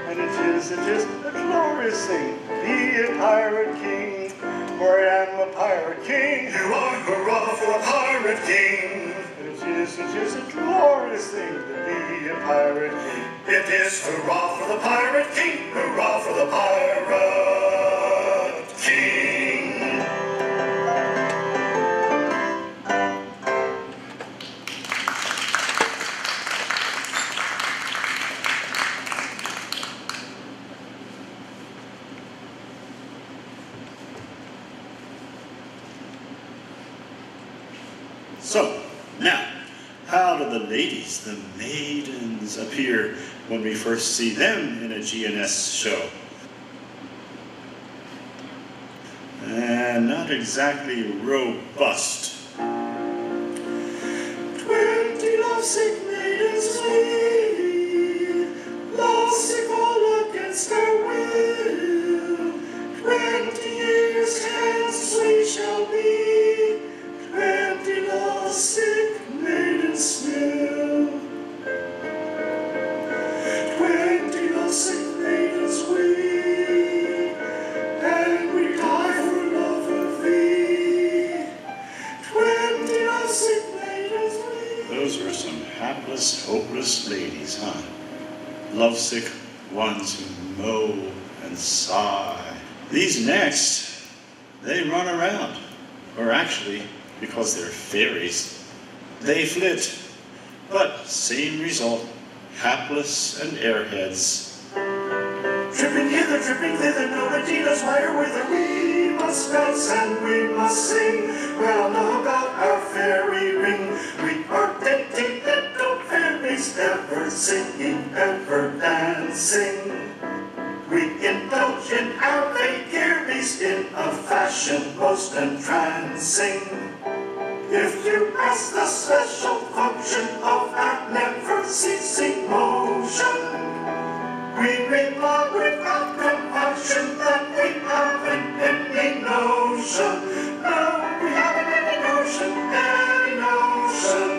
and it is a glorious thing to be a pirate king. For I am a pirate king. You are hurrah for the pirate king. And it is a glorious thing to be a pirate king. It is hurrah for the pirate king, hurrah for the pirate king. So, now, how do the ladies, the maidens, appear when we first see them in a GNS show? Not exactly robust. 20 lovesick maidens we, lovesick all against our will. 20 years hence we shall be, 20 lovesick maidens still. 20 lovesick maidens we, and we die for love of thee. 20 lovesick maidens we. Those were some hapless lovesick ones who mow and sigh. These next, they run around, or actually, because they're fairies, they flit. But same result, hapless and airheads. Tripping hither, tripping thither, nobody knows why or whither. We must dance and we must sing round about our fairy ring. We are dainty little fairies, ever singing, ever dancing. We indulge in our vagaries in a fashion most entrancing. If you ask the special function of our never-ceasing motion, we reply without compunction that we haven't any notion. No, we haven't any notion, any notion.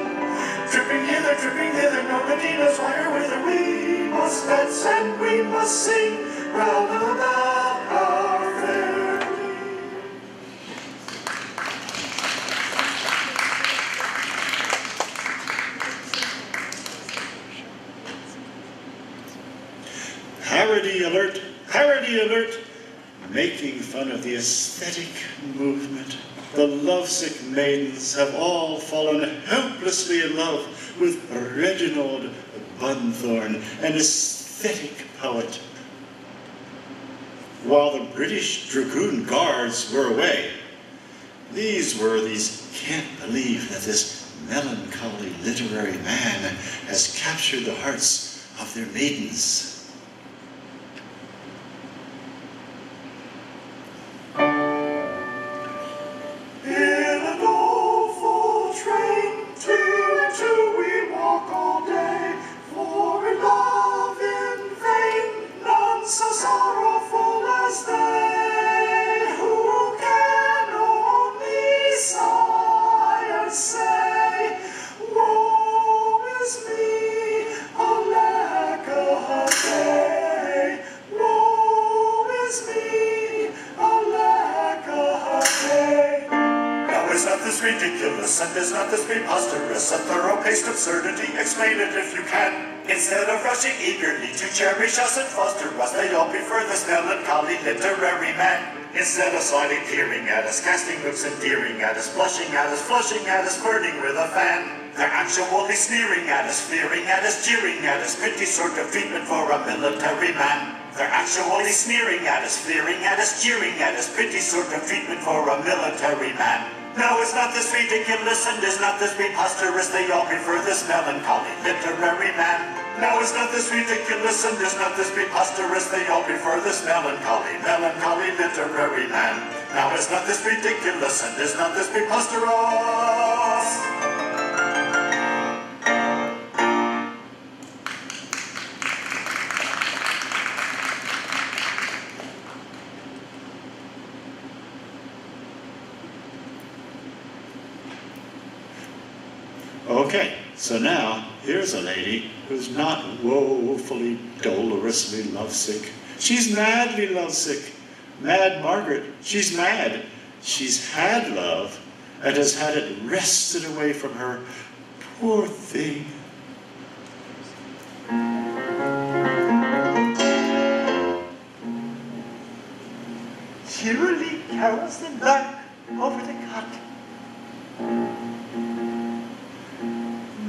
Tripping hither, tripping thither, nobody knows why or whither. We must dance and we must sing round about our fairy. Parody alert, making fun of the aesthetic movement. The lovesick maidens have all fallen hopelessly in love with Reginald Bunthorne, an aesthetic poet. While the British Dragoon Guards were away, these worthies can't believe that this melancholy literary man has captured the hearts of their maidens. And is not this preposterous, a thorough-paced absurdity? Explain it if you can. Instead of rushing eagerly to cherish us and foster us, they all prefer this melancholy literary man. Instead of slyly peering at us, casting looks endearing at us, blushing at us, flushing at us, flirting with a fan, they're actually sneering at us, fleering at us, jeering at us, pretty sort of treatment for a military man. They're actually sneering at us, fleering at us, jeering at us, pretty sort of treatment for a military man. No, it's not this ridiculous and is not this preposterous, they all prefer this melancholy literary man. No, it's not this ridiculous and is not this preposterous, they all prefer this melancholy literary man. Now it's not this ridiculous and is not this preposterous. Okay, so now here's a lady who's not woefully, dolorously lovesick. She's madly lovesick. Mad Margaret, she's mad. She's had love and has had it wrested away from her. Poor thing. Cheerily carols the lark over the cot.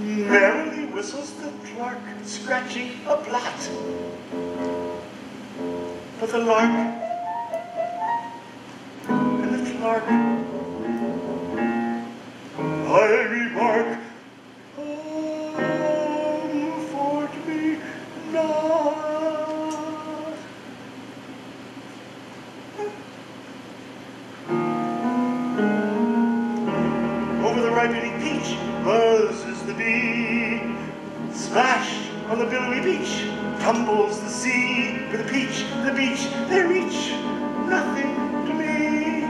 Merrily whistles the clerk, scratching a blot. But the lark and the clerk, I remark, comfort me not. Over the ripening peach buzzes the bee. Splash on the billowy beach tumbles the sea. For the peach, the beach, they reach nothing to me.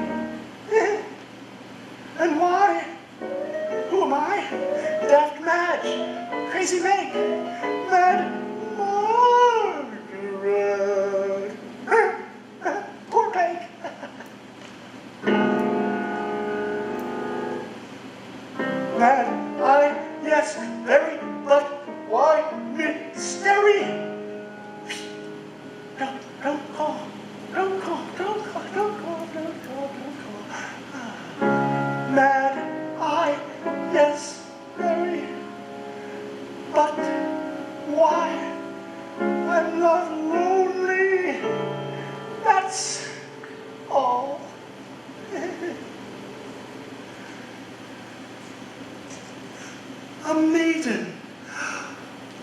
And why? Who am I? Daft Madge, Crazy Meg, Mad Margaret. Poor Peg. Mad, I, yes, very, but why mystery? don't call, don't call, don't call, don't call, don't call. Mad, yes, very. But why? I'm not lonely. That's all. A maiden,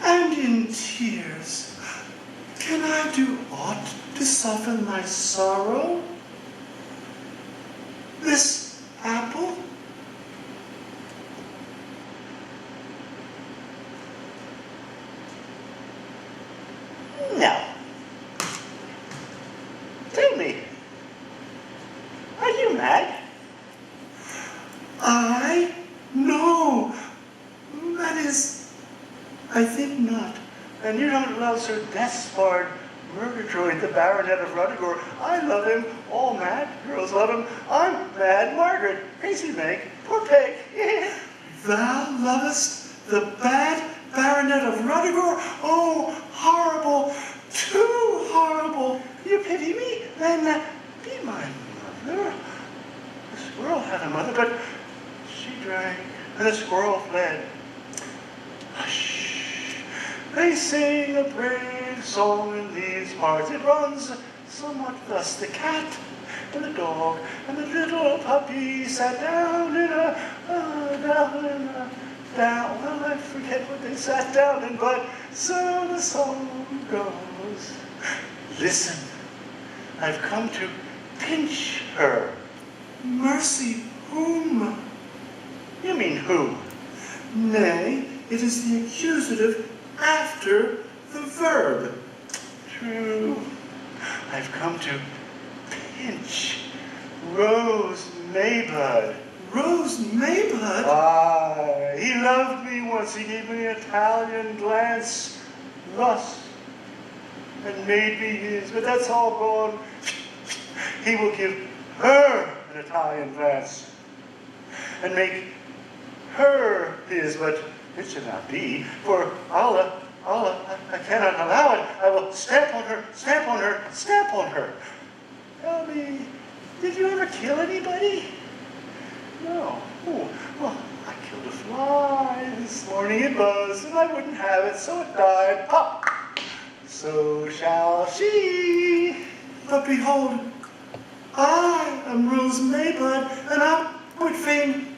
and in tears. Can I do aught to soften my sorrow? This apple? No. Tell me, are you mad? No. That is, I think not. And you don't love Sir Despard Murgatroyd, the Baronet of Ruthergore. I love him. All mad. Girls love him. I'm mad. Margaret. Crazy Meg. Poor Peg. Thou lovest the bad Baronet of Ruthergore? Oh, horrible. Too horrible. You pity me? Then be my mother. The squirrel had a mother, but she drank, and the squirrel fled. Hush. They sing a brave song in these parts. It runs somewhat thus. The cat and the dog and the little puppy sat down in a, well, I forget what they sat down in, but so the song goes. Listen, I've come to pinch her. Mercy, whom? You mean who? Nay, it is the accusative after the verb. True. I've come to pinch Rose Maybud. Rose Maybud? Ah, he loved me once. He gave me an Italian glance thus and made me his. But that's all gone. He will give her an Italian glance and make her his, but it should not be, for Allah, I cannot allow it. I will stamp on her, stamp on her, stamp on her. Tell me, did you ever kill anybody? No. Oh, well, I killed a fly this morning. It buzzed, and I wouldn't have it, so it died. Pop! So shall she. But behold, I am Rose Maybud, and I would fain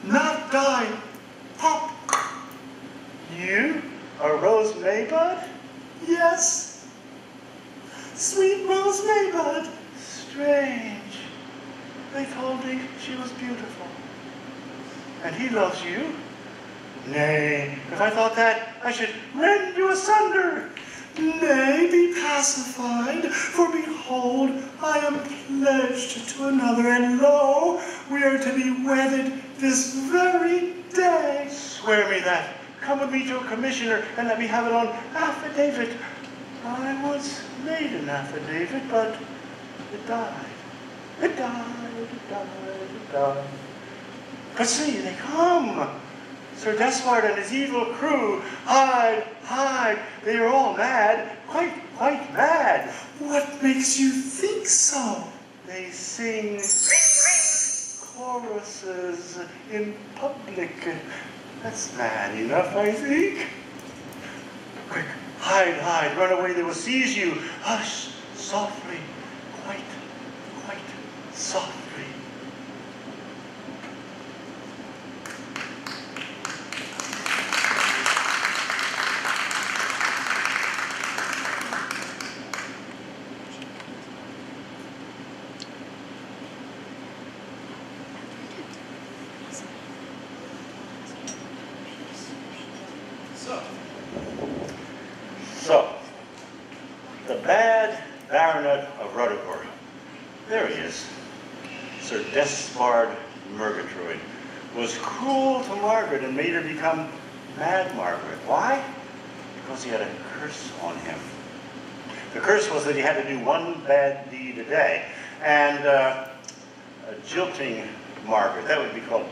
not die. Pop! You are Rose Maybud? Yes. Sweet Rose Maybud. Strange. They told me she was beautiful. And he loves you? Nay, if I thought that, I should rend you asunder. Nay, be pacified, for behold, I am pledged to another, and lo, we are to be wedded this very day. Swear me that. Come with me to a commissioner, and let me have it on affidavit. I once made an affidavit, but it died. It died, it died, it died. But see, they come. Sir Despard and his evil crew. Hide, hide. They are all mad. Quite mad. What makes you think so? They sing choruses in public. That's mad enough, I think. Quick, hide, hide. Run away, they will seize you. Hush, softly. Quite softly. So, the bad Baronet of Ruthergore. There he is. Sir Despard Murgatroyd was cruel to Margaret and made her become Mad Margaret. Why? Because he had a curse on him. The curse was that he had to do one bad deed a day. And jilting Margaret, that would be called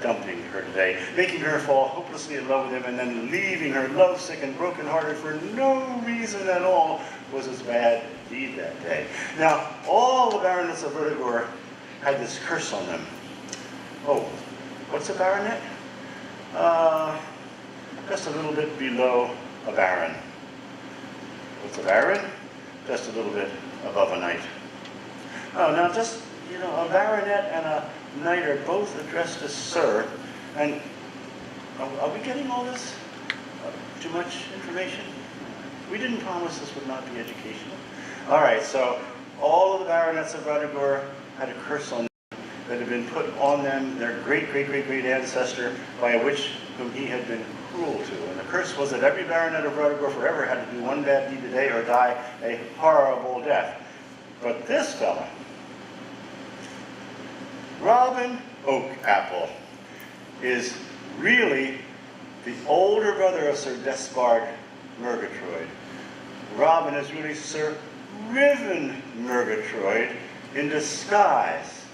dumping her today, making her fall hopelessly in love with him and then leaving her lovesick and brokenhearted for no reason at all was as bad deed that day. Now, all the baronets of Verdigor had this curse on them. Oh, what's a baronet? Just a little bit below a baron. What's a baron? Just a little bit above a knight. Oh, now just, you know, a baronet and a knight are both addressed as sir. And are we getting all this? Too much information? We didn't promise this would not be educational. All right, so all of the baronets of Verdigor had a curse on them that had been put on them, their great ancestor, by a witch whom he had been cruel to. And the curse was that every baronet of Verdigor forever had to do one bad deed a day or die a horrible death. But this fella, Robin Oakapple, is really the older brother of Sir Despard Murgatroyd. Robin is really Sir Riven Murgatroyd in disguise.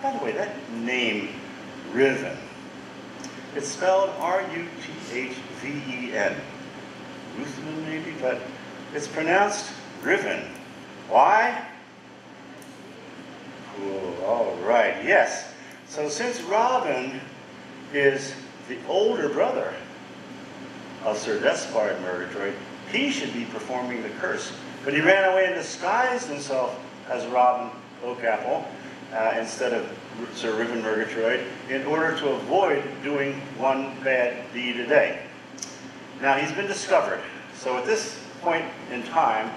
By the way, that name, Riven, it's spelled R-U-T-H-V-E-N. Ruthven maybe, but it's pronounced Riven. Why? Cool, all right, yes. So since Robin is the older brother of Sir Despard Murgatroyd, he should be performing the curse. But he ran away and disguised himself as Robin Oakapple instead of Sir Riven Murgatroyd in order to avoid doing one bad deed a day. Now he's been discovered. So at this point in time,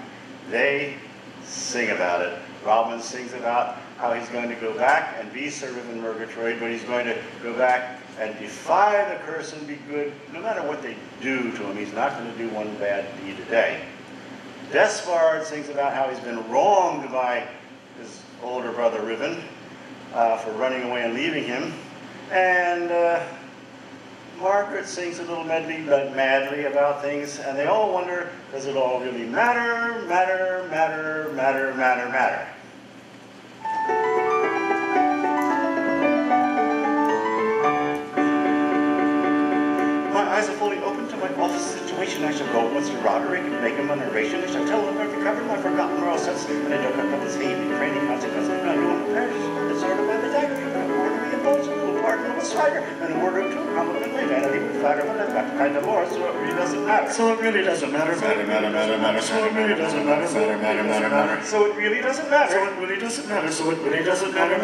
they sing about it. Robin sings about how he's going to go back and be Sir Riven Murgatroyd, but he's going to go back and defy the curse and be good no matter what they do to him. He's not going to do one bad deed a day. Despard sings about how he's been wronged by his older brother Riven for running away and leaving him. And Margaret sings a little madly about things, and they all wonder, does it all really matter? My eyes are fully open to my office situation. I shall go once to Roderick and make him a narration. I shall tell him I've recovered my forgotten royal sense, and I don't have this hazy, cranny consequence. And I do in the parish, it's sort of by the dagger. And a word of me and bones, a little pardon of a swagger, and a word or two compliment my vanity would flatter, but I've got kind of more, so it really doesn't matter. So it really doesn't matter. So it really doesn't matter. So it really doesn't matter. So it really doesn't matter. So it really doesn't matter. So it really doesn't matter. So it really doesn't matter. If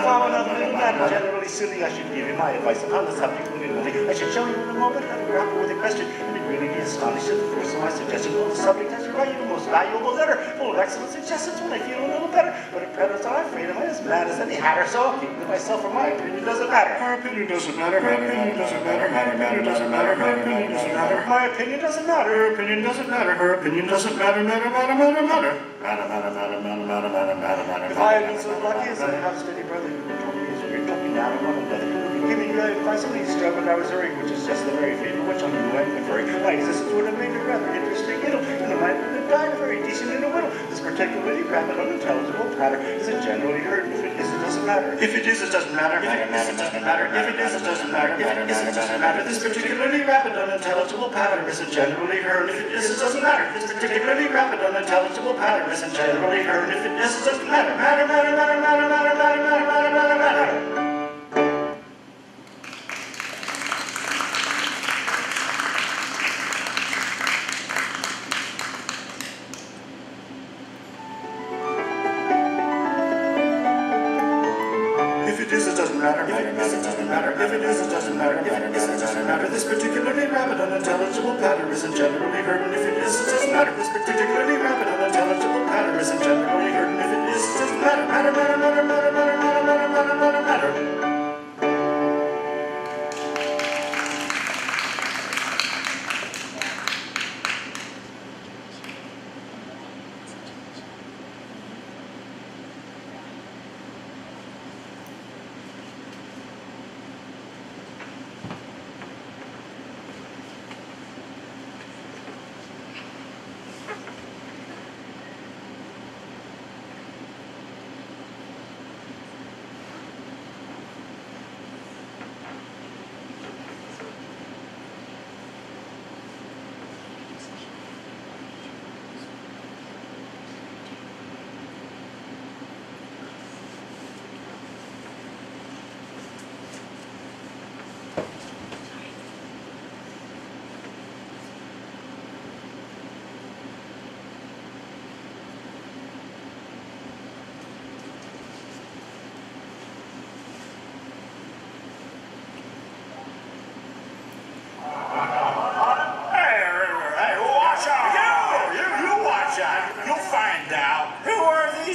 I were not really mad and generally silly, I should give you my advice upon the subject willingly. I should show you in a moment how to grapple with a question, and it really be astonished at the force of my suggestion on the subject as you write you a most valuable letter, full of excellent suggestions when I feel a little better. But at present I'm afraid I'm as mad as any hatter, so I'll keep it to myself, for my opinion doesn't matter. Her opinion doesn't matter. Her opinion doesn't matter. Her opinion doesn't matter. Her opinion doesn't matter. My opinion doesn't matter. Her opinion doesn't matter. Her opinion doesn't matter. If I had been so lucky as to have a steady brother who told me his weird lucky now and one another, who could give me advice on these struggled I was erring, which is just the very fatal which on you I'm conferring. My existence would have made a rather interesting idyll, and I might have died very decent in a whittle. This particularly rapid, unintelligible patter is it generally heard. If it is, it doesn't matter. If it is, it doesn't matter. If it is, it doesn't matter. If it is, it doesn't matter. If it is, it doesn't matter. This particularly rapid, unintelligible patter isn't generally heard. If it is, it doesn't matter. This particularly rapid, unintelligible patter isn't generally heard. If it is, it doesn't matter. Matter. If it is, it doesn't matter. If it is, it doesn't matter. If it is, it doesn't matter. If it is, it doesn't matter. This particularly rapid, unintelligible patter isn't generally heard. And if it is, it doesn't matter. This particularly rapid, unintelligible patter isn't generally heard. And if it is, it doesn't matter.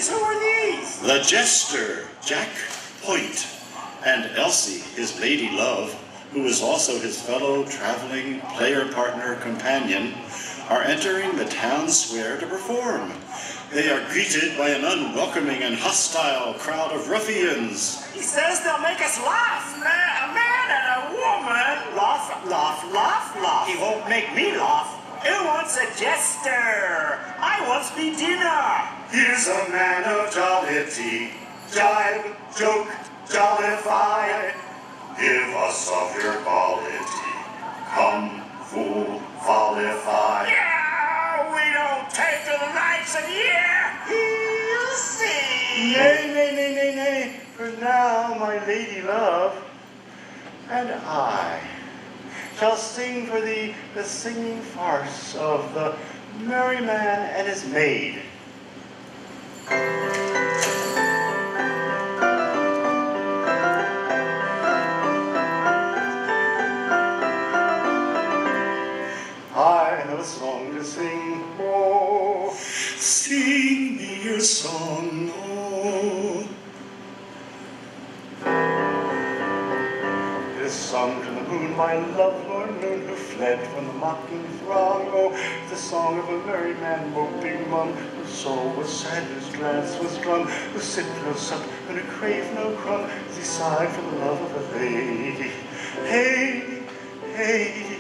heavens, who are these? The jester, Jack Point, and Elsie, his lady love, who is also his fellow traveling player partner companion, are entering the town square to perform. They are greeted by an unwelcoming and hostile crowd of ruffians. He says they'll make us laugh. A man and a woman. Laugh, laugh, laugh, laugh. He won't make me laugh. Who wants a jester? I wants me dinner. Here's a man of jollity, jibe, joke, jollify. Give us of your quality, come, fool, follify. Yeah, we don't take to the likes of you. You see. Nay, nay, nay, nay, nay, for now my lady love and I shall sing for thee the singing farce of the merry man and his maid. I have a song to sing, oh, Sing me your song, oh. It is sung to the moon by lovelorn noon who fled from the mocking throng. Oh, the song of a merry man moping mum, whose soul was sad, whose glance was glum, who sipped no sup and who craved no crumb, as he sighed for the love of a lady. Hey, hey,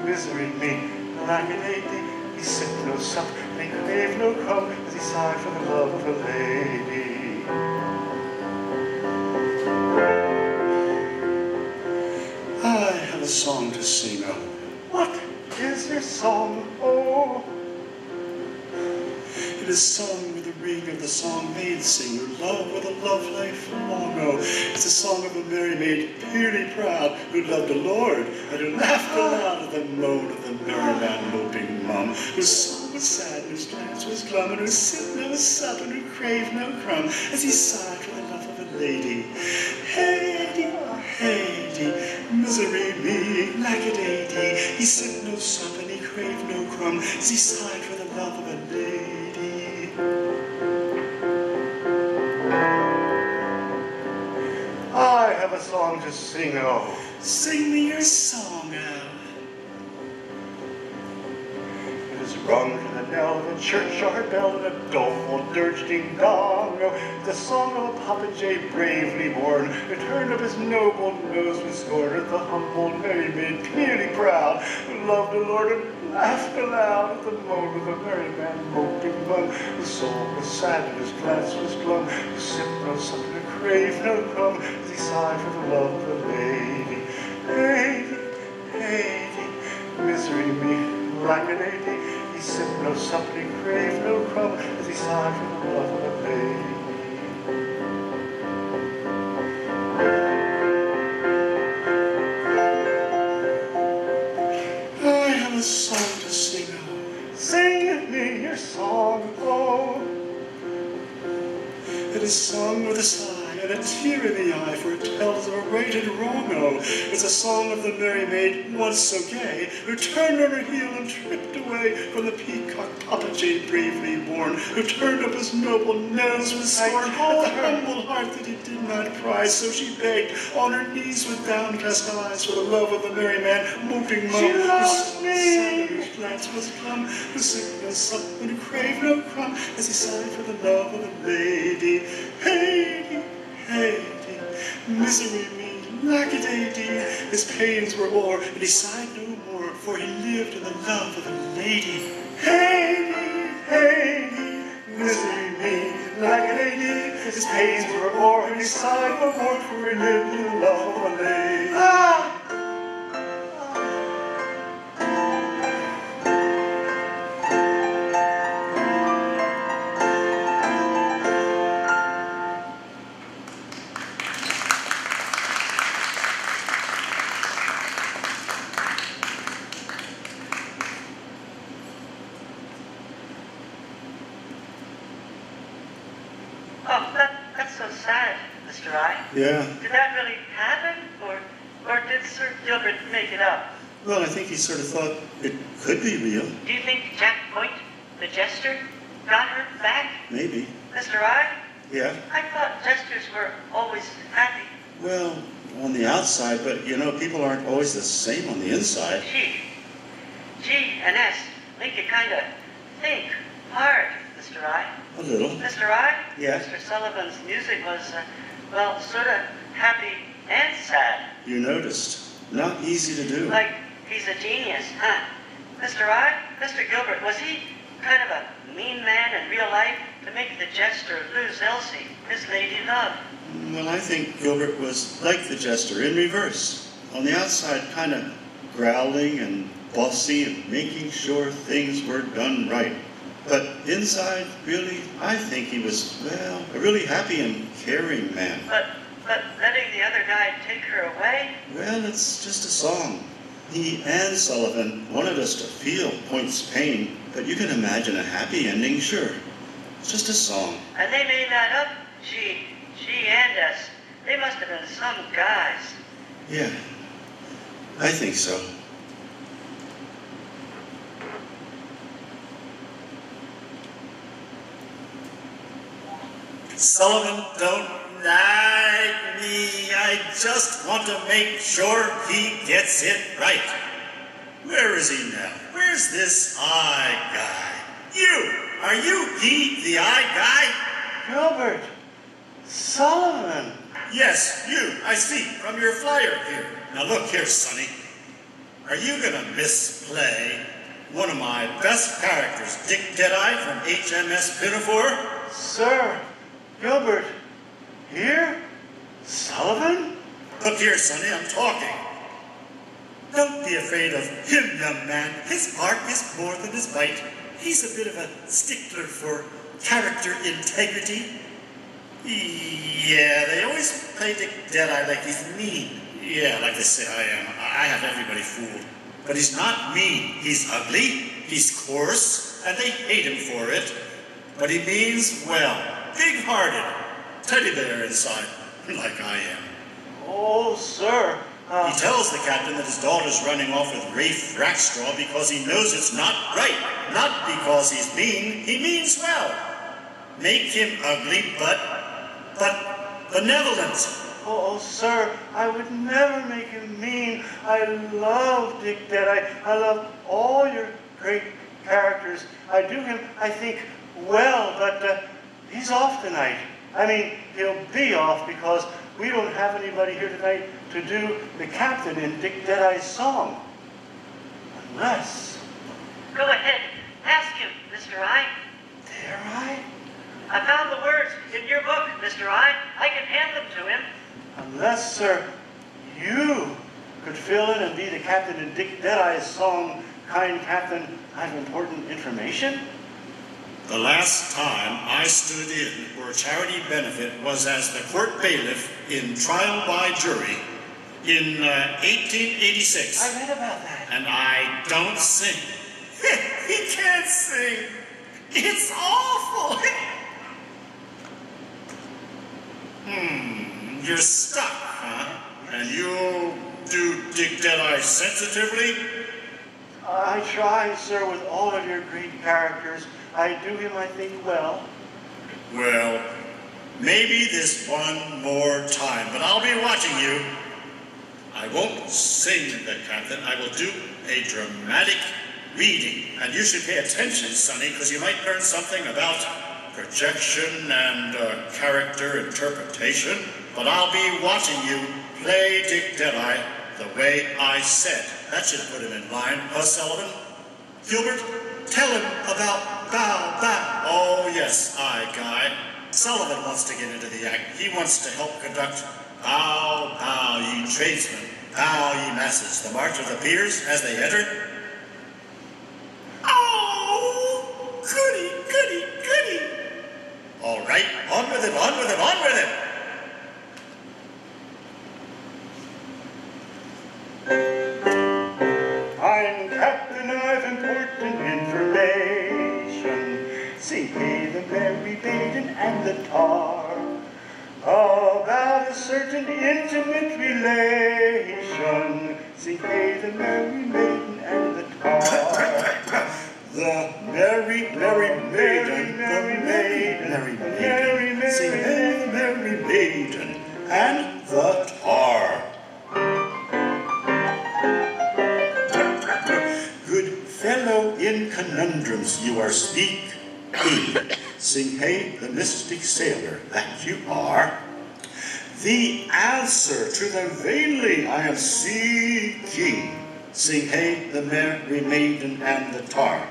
misery me, like a lady. He sipped no sup and he craved no crumb, as he sighed for the love of a lady. I have a song to sing, oh. What is your song, oh? It is sung with the ring of the song maid sing, who love with a love life long, oh. It's a song of a merry maid, purely proud, who loved a lord, and who laughed aloud at the moan of the merry man moping mum, whose soul was sad, and whose glance was glum, and who sipped no sup, and who craved no crumb, as he sighed for the love of a lady. Heidi, Heidi, misery me, lack-a-day-dee. He sipped no sup, and he craved no crumb, as he sighed for the love of a lady. I have a song to sing, oh. Sing me your song, oh. It is rung to the knell of a churchyard bell and a doleful dirge ding dong. Oh, the song of a popinjay bravely born, who turned up his noble nose with scorn at the humble merry maid clearly proud, who loved a lord and laughed aloud at the moan of the merry man moping mum, whose soul was sad and his glance was glum, who sipped no sup and who craved no crumb, as he sighed for the love of a lady. Lady, lady, misery me, like a lady. He sipped no sup and he craved no crumb, as he sighed for the love of a lady. I have a song to sing, oh. Sing me your song, oh. It is sung with a sigh and a tear in the eye, for it tells of a right and wrong, oh. It's a song of the merry maid, once so gay, who turned on her heel and tripped away from the peacock popinjay bravely born, who turned up his noble nose with scorn at the humble heart that he did not prize. So she begged on her knees with downcast eyes for the love of the merry man moping mum, She whose loves soul was me. sad and whose glance was glum, who sipped no sup and who craved no crumb, as he sighed for the love of a lady. Heidi, Heidi, misery me, lack-a-day-dee. His pains were o'er, and he sighed no more, for he lived in the love of a lady. Heidi, Heidi, misery me, like a lady. His pains were o'er, and he sighed no more, for he lived in the love of a lady. Ah! Oh, that's so sad, Mr. I. Yeah. Did that really happen? Or did Sir Gilbert make it up? Well, I think he sort of thought it could be real. Do you think Jack Point, the jester, got her back? Maybe. Mr. I? Yeah? I thought jesters were always happy. Well, on the outside, but you know, people aren't always the same on the inside. G and S make you kind of think hard, Mr. I. A little. Mr. I? Yeah? Mr. Sullivan's music was, well, sort of happy and sad. You noticed. Not easy to do. Like he's a genius, huh? Mr. I? Mr. Gilbert, was he kind of a mean man in real life to make the jester lose Elsie, his lady love? Well, I think Gilbert was like the jester in reverse. On the outside, kind of growling and bossy and making sure things were done right. But inside, really, I think he was, well, a really happy and caring man. But letting the other guy take her away? Well, it's just a song. He and Sullivan wanted us to feel Point's pain, but you can imagine a happy ending, sure. It's just a song. And they made that up? She and us. They must have been some guys. Yeah, I think so. Sullivan don't like me. I just want to make sure he gets it right. Where is he now? Where's this eye guy? You! Are you he, the eye guy? Gilbert! Sullivan! Yes, you. I see, from your flyer here. Now look here, Sonny. Are you gonna misplay one of my best characters, Dick Deadeye from HMS Pinafore? Sir, Gilbert, here? Sullivan? Look here, Sonny, I'm talking. Don't be afraid of him, young man. His bark is more than his bite. He's a bit of a stickler for character integrity. Yeah, they always play Dick Deadeye like he's mean. Yeah, like they say I am. I have everybody fooled. But he's not mean. He's ugly, he's coarse, and they hate him for it. But he means well. Big-hearted. Teddy bear inside, like I am. Oh, sir. He tells the captain that his daughter's running off with Rafe Rackstraw because he knows it's not right. Not because he's mean. He means well. Make him ugly, but benevolent. Oh, sir, I would never make him mean. I love Dick Deadeye. I love all your great characters. I do him, I think, well, but he's off tonight. I mean, he'll be off because we don't have anybody here tonight to do the captain in Dick Deadeye's song. Unless... Go ahead, ask him, Mr. I. Dare I? I found the words in your book, Mr. I. I can hand them to him. Unless, sir, you could fill in and be the captain in Dick Deadeye's song, Kind Captain, I have important information? The last time I stood in for a charity benefit was as the court bailiff in Trial by Jury in 1886. I read about that. And I don't sing. He can't sing. It's awful. You're stuck, huh? And you'll do Dick Deadeye sensitively? I try, sir, with all of your great characters. I do him, I think, well. Well, maybe this one more time, but I'll be watching you. I won't sing the captain. I will do a dramatic reading. And you should pay attention, Sonny, because you might learn something about projection and character interpretation. But I'll be watching you play Dick Deadeye the way I said. That should put him in line, huh, Sullivan? Gilbert, tell him about bow, bow. Oh, yes, aye, guy. Sullivan wants to get into the act. He wants to help conduct Bow, bow, ye tradesmen, bow, ye masses, the march of the peers as they enter. Oh, goody, goody, goody. All right, on with it, on with it, on with it. I'm Captain, I've important information. See me the merry maiden and the tar, about a certain intimate relation. See me the merry maiden and the tar. the merry, merry maiden, the merry maiden, sing hey, the merry maiden, and the tar. Good fellow, in conundrums you are speaking. Sing hey, the mystic sailor that you are. The answer to the veiling I am seeking. Sing hey, the merry maiden and the tar.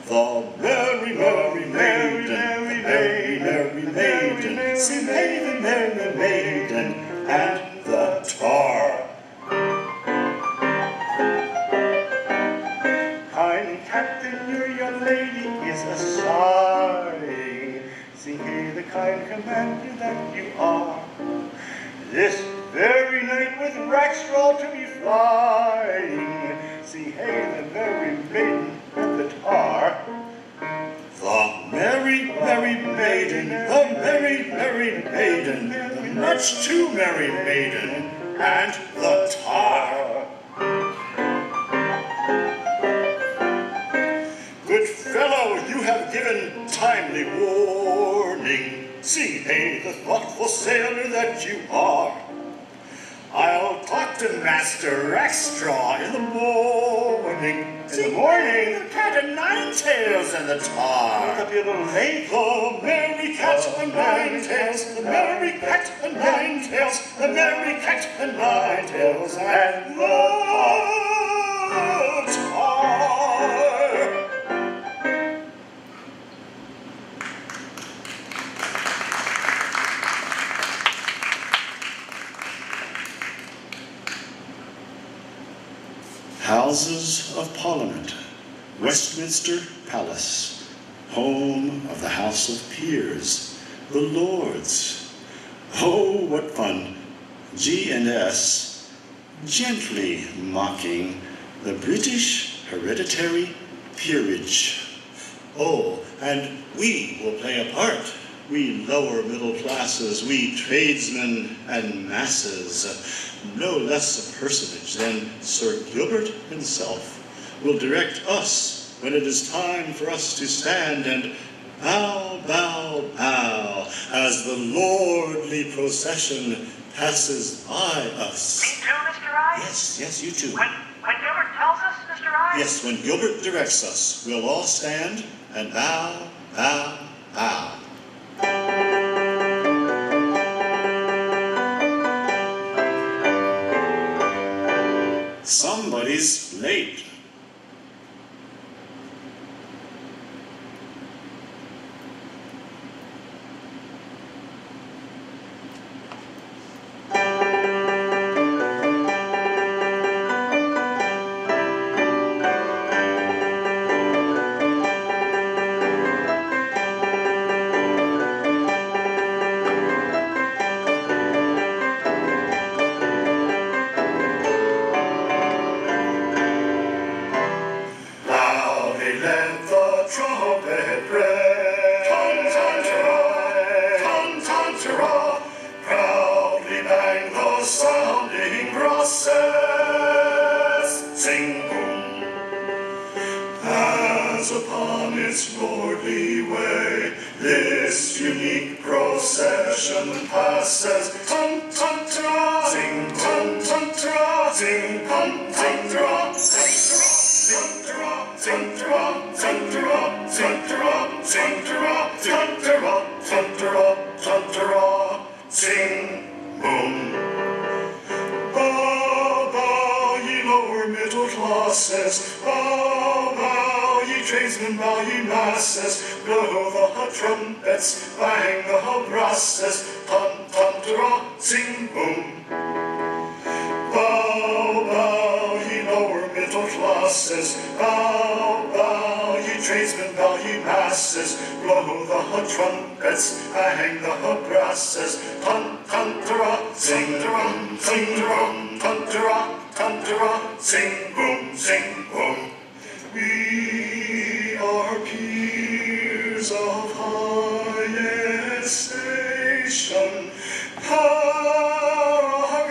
The merry, merry maiden, the merry, merry maiden, sing hey, the merry maiden and the tar. Kind captain, your young lady is a sighing. Sing hey, the kind commander that you are. This very night with Rackstraw to be flying. See hey, the merry maiden and the tar. The merry, merry maiden, the merry, merry maiden, the much too merry maiden, and the tar. Good fellow, you have given timely warning. See hey, the thoughtful sailor that you are. I'll talk to Master Rackstraw in the morning. In the morning, the cat and nine tails and the tar. Look up your little late. The merry cat and nine tails, the merry cat and nine tails, the merry cat and nine tails, and the tar. Houses of Parliament, Westminster Palace, home of the House of Peers, the Lords. Oh, what fun! G&S, gently mocking the British hereditary peerage. Oh, and we will play a part. We lower middle classes, we tradesmen and masses. No less a personage than Sir Gilbert himself will direct us when it is time for us to stand and bow, bow, bow as the lordly procession passes by us. Me too, Mr. I? Yes, you too. When Gilbert tells us, Mr. I? Yes, when Gilbert directs us, we'll all stand and bow, bow, bow. Somebody's late.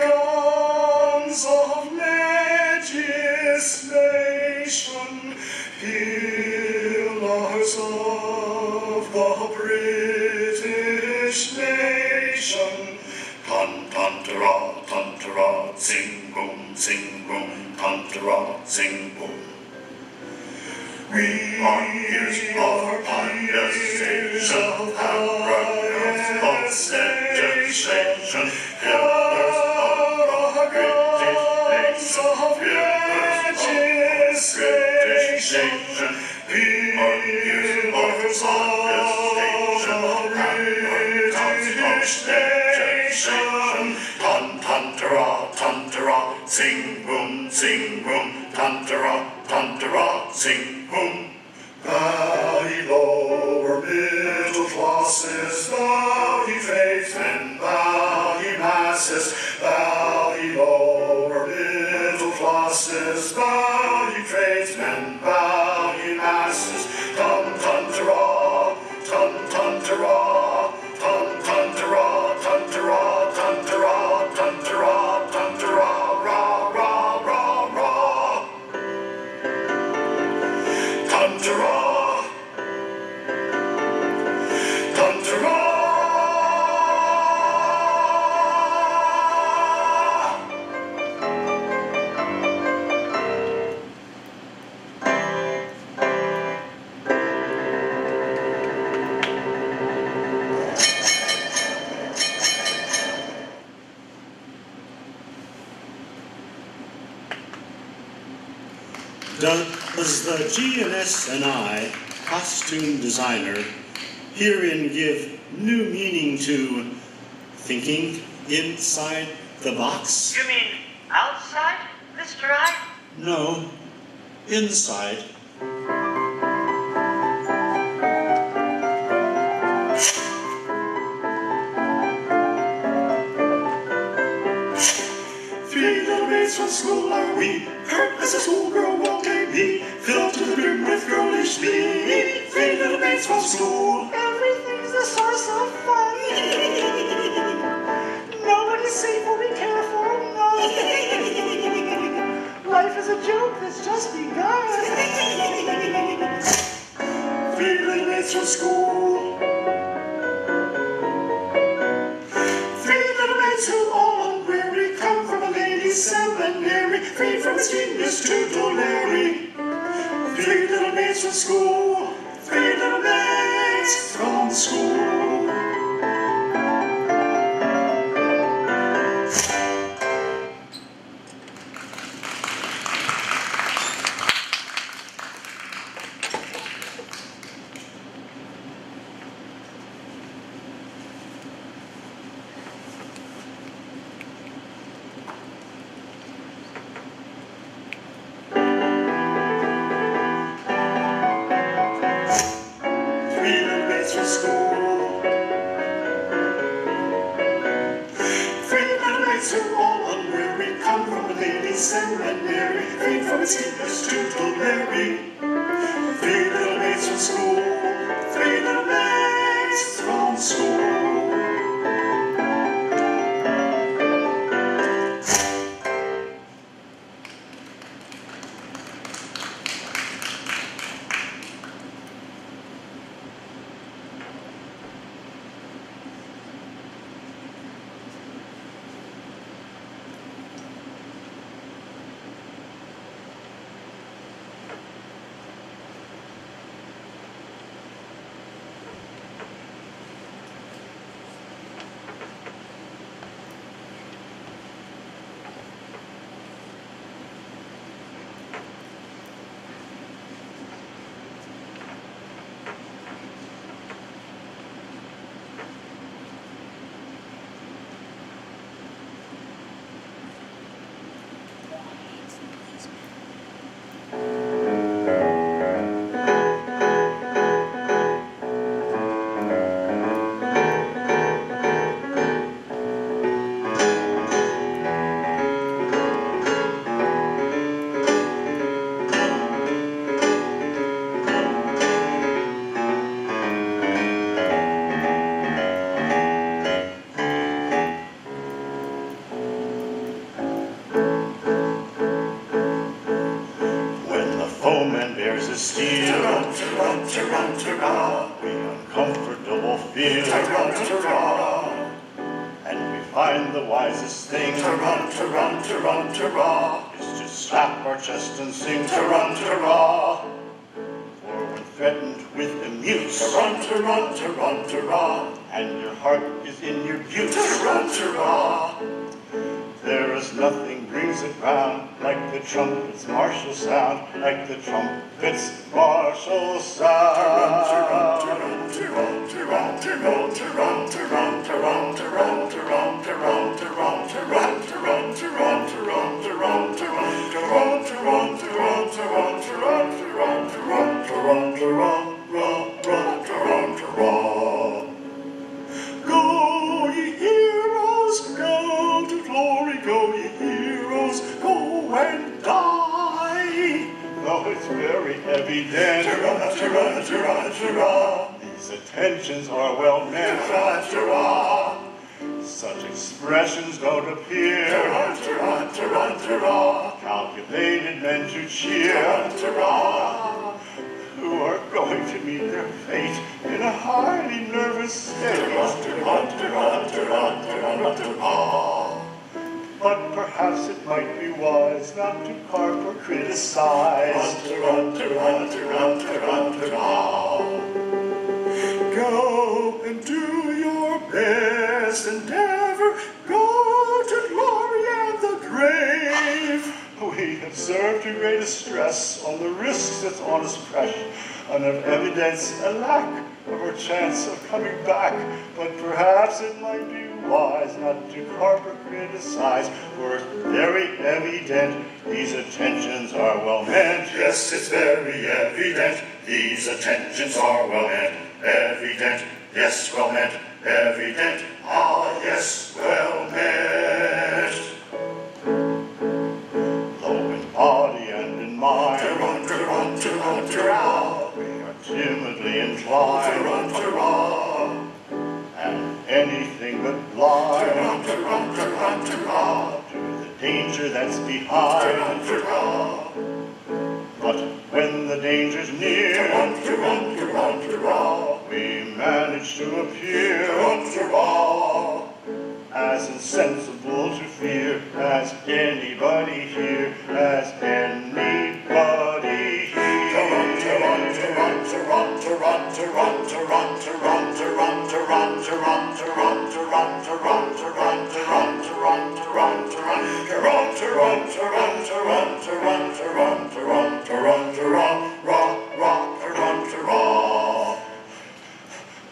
Paragons of legislation, here of the British nation. Ton-ton-ta-ra, ton-ta-ra, sing boom, ton-ta-ra, sing boom. We are here for condensation, paragraphs of legislation, pillars of the British nation, pillars of British nation, pillars of British nation, ton-ton-ta-ra, ton-ta-ra, sing boom, ton-ta-ra, ton-ta-ra, sing boom. Bow lower middle classes, bow ye tradesmen, bow ye masses, bow ye lower middle classes, bow ye tradesmen, bow ye masses, ton-ton-ta-ra, ton-ton-ta-ra, ton-ton-ta-ra, ton-ta-ra, ton-ta-ra, ton-ta-ra, ton-ta-ra, ra, ra, ra, ra. Ton-ta-ra, ton-ta-ra. Does the GNS and I, costume designer, herein give new meaning to thinking inside the box? You mean outside, Mr. I? No, inside. Three little maids from school are we, pert as a schoolgirl won't take me, filled to the brim with girlish glee. Three little maids from school, Everything's a source of fun. Nobody's safe, or be careful, no. Life is a joke that's just begun. three little maids from school. Three little maids who all unweary come from a ladies' seminary, free from its genius to Larry. Three little maids from school. Three little maids from school. Three little maids from school. Three little maids who all unweary come from a ladies' seminary, free from its genius to Larry. Three little maids from school. Three little maids from school. we uncomfortable feel. And we find the wisest thing is to slap our chest and sing ta-run-ta-ra. For when threatened with the mute, and your heart is in your butte, there is nothing brings it round like the trumpet's martial sound, like the trumpet's martial sound. Go, ye heroes, go to glory, go, ye heroes, go and die. Though it's very evident, these attentions are well meant. Such expressions don't appear. Calculated men to cheer, who are going to meet their fate in a highly nervous state. But perhaps it might be wise not to carp or criticize. Go and do your best endeavor, go to glory and the grave. We observe to greatest stress on the risks that's on us fresh, and of evidence a lack of our chance of coming back. But perhaps it might be wise not to carp or criticize, for it's very evident these attentions are well meant. Yes, it's very evident, these attentions are well meant. Evident, yes, well meant. Evident, ah, yes, well meant. Though in body and in mind, we are timidly inclined, and anything but blind to the danger that's behind. But when the danger's near, we manage to appear as insensible to fear as anybody here, as anybody here.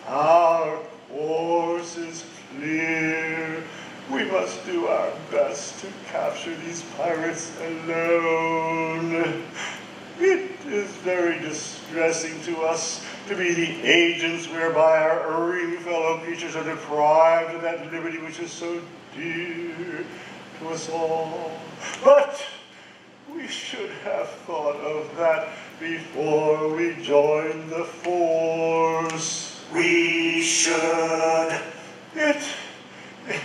Our course is clear. We must do our best to capture these pirates alone. It is very distressing to us to be the agents whereby our erring fellow creatures are deprived of that liberty which is so dear to us all. But we should have thought of that before we joined the force. We should. It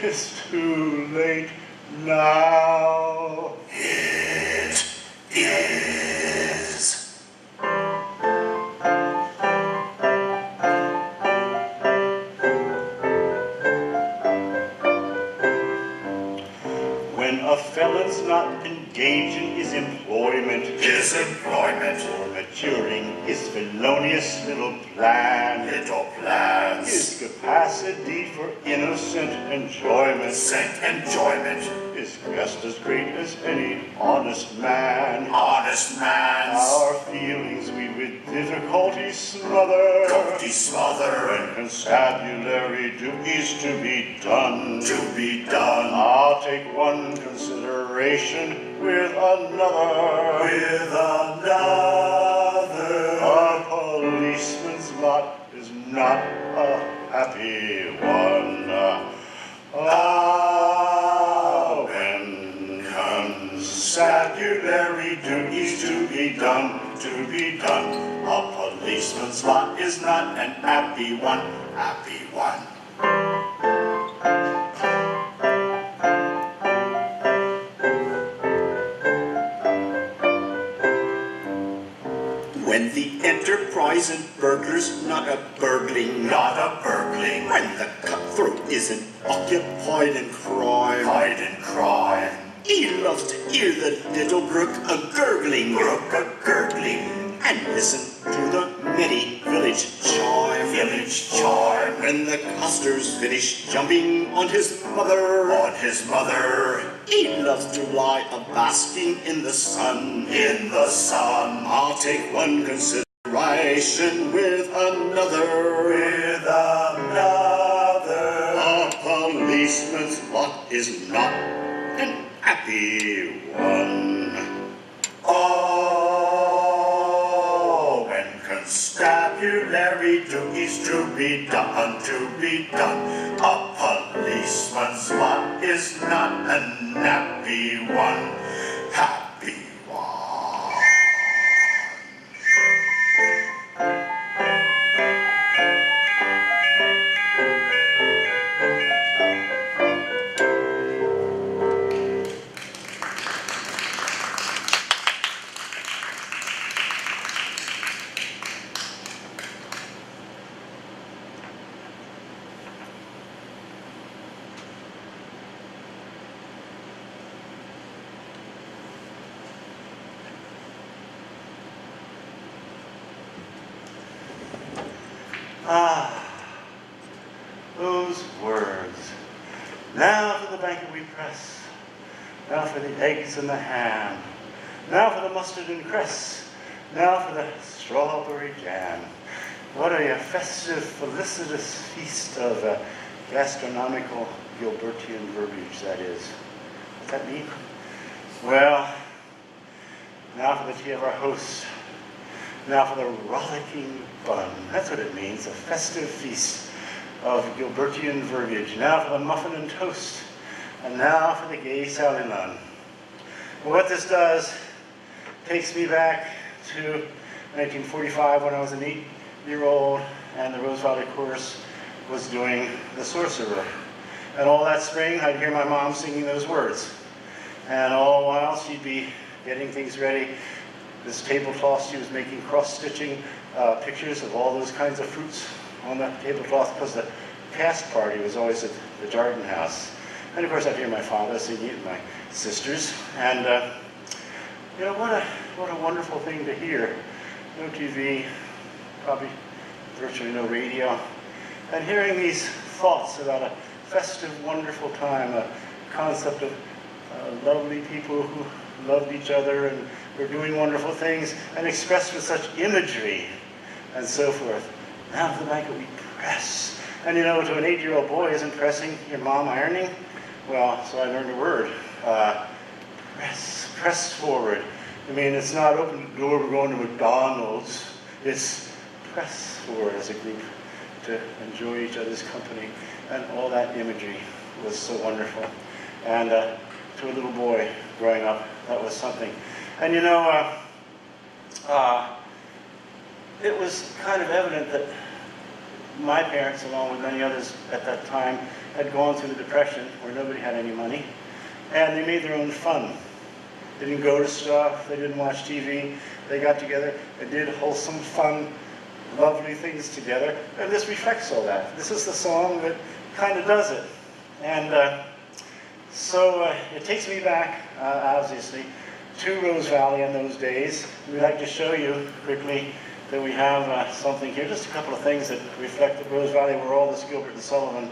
is too late now. It is. When a felon's not engaged in his employment, or maturing his felonious little plans, his capacity for innocent enjoyment, is just as great as any honest man. Our feelings we with difficulty smother, when constabulary duties to be done. I'll take one consideration with another. A policeman's lot is not a happy one. When constabulary duties to be done, a policeman's lot is not an happy one. When the enterprise and burglars, not a burgling. Not a burgling. When the cutthroat isn't occupied in crime. Occupied in crime. He loves to hear the little brook a-gurgling. Brook a-gurgling. And listen to the merry village chime. Village chime. When the clusters finish jumping on his mother. On his mother. He loves to lie a-basking in the sun. In the sun. I'll take one consideration with another. With another. A policeman's lot is not an happy one. Oh, when constabulary duties to be done, a policeman's lot is not an happy one, happy one. Ah, those words. Now for the banquet we press. Now for the eggs and the ham. Now for the mustard and cress. Now for the strawberry jam. What a festive, felicitous feast of gastronomical Gilbertian verbiage that is. What's that mean? Well, now for the tea of our host. Now for the rollicking bun. That's what it means, a festive feast of Gilbertian verbiage. Now for the muffin and toast. And now for the gay Sally Lunn. Well, what this does takes me back to 1945 when I was an 8-year-old and the Rose Valley Chorus was doing The Sorcerer. And all that spring I'd hear my mom singing those words. And all the while she'd be getting things ready. This tablecloth, she was making cross-stitching pictures of all those kinds of fruits on the tablecloth because the cast party was always at the Jardin House. And of course I'd hear my father singing it, my sisters. And you know, what a wonderful thing to hear. No TV, probably virtually no radio. And hearing these thoughts about a festive, wonderful time, a concept of lovely people who loved each other and were doing wonderful things and expressed with such imagery and so forth. Now for the banquet we press. And you know, to an 8-year-old boy, isn't pressing your mom ironing? Well, so I learned a word. Press forward. I mean, it's not open the door, we're going to McDonald's. It's press forward as a group to enjoy each other's company. And all that imagery was so wonderful. And to a little boy growing up, that was something. And you know, it was kind of evident that my parents, along with many others at that time, had gone through the Depression where nobody had any money, and they made their own fun. They didn't go to stuff, they didn't watch TV, they got together and did wholesome, fun, lovely things together, and this reflects all that. This is the song that kind of does it. And so it takes me back, obviously, to Rose Valley in those days. We'd like to show you quickly that we have something here, just a couple of things that reflect the Rose Valley where all this Gilbert and Sullivan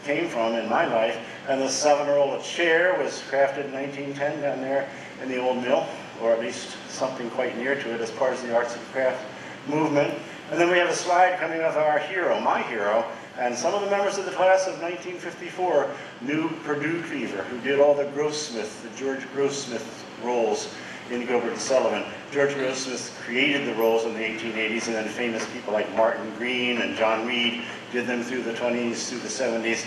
came from in my life. And the Savonarola chair was crafted in 1910 down there in the old mill, or at least something quite near to it as part of the arts and craft movement. And then we have a slide coming of our hero, my hero, and some of the members of the class of 1954 knew Purdue Cleaver, who did all the Grossmith, the George Grossmith roles in Gilbert and Sullivan. George Grossmith created the roles in the 1880s, and then famous people like Martin Green and John Reed did them through the 20s, through the 70s.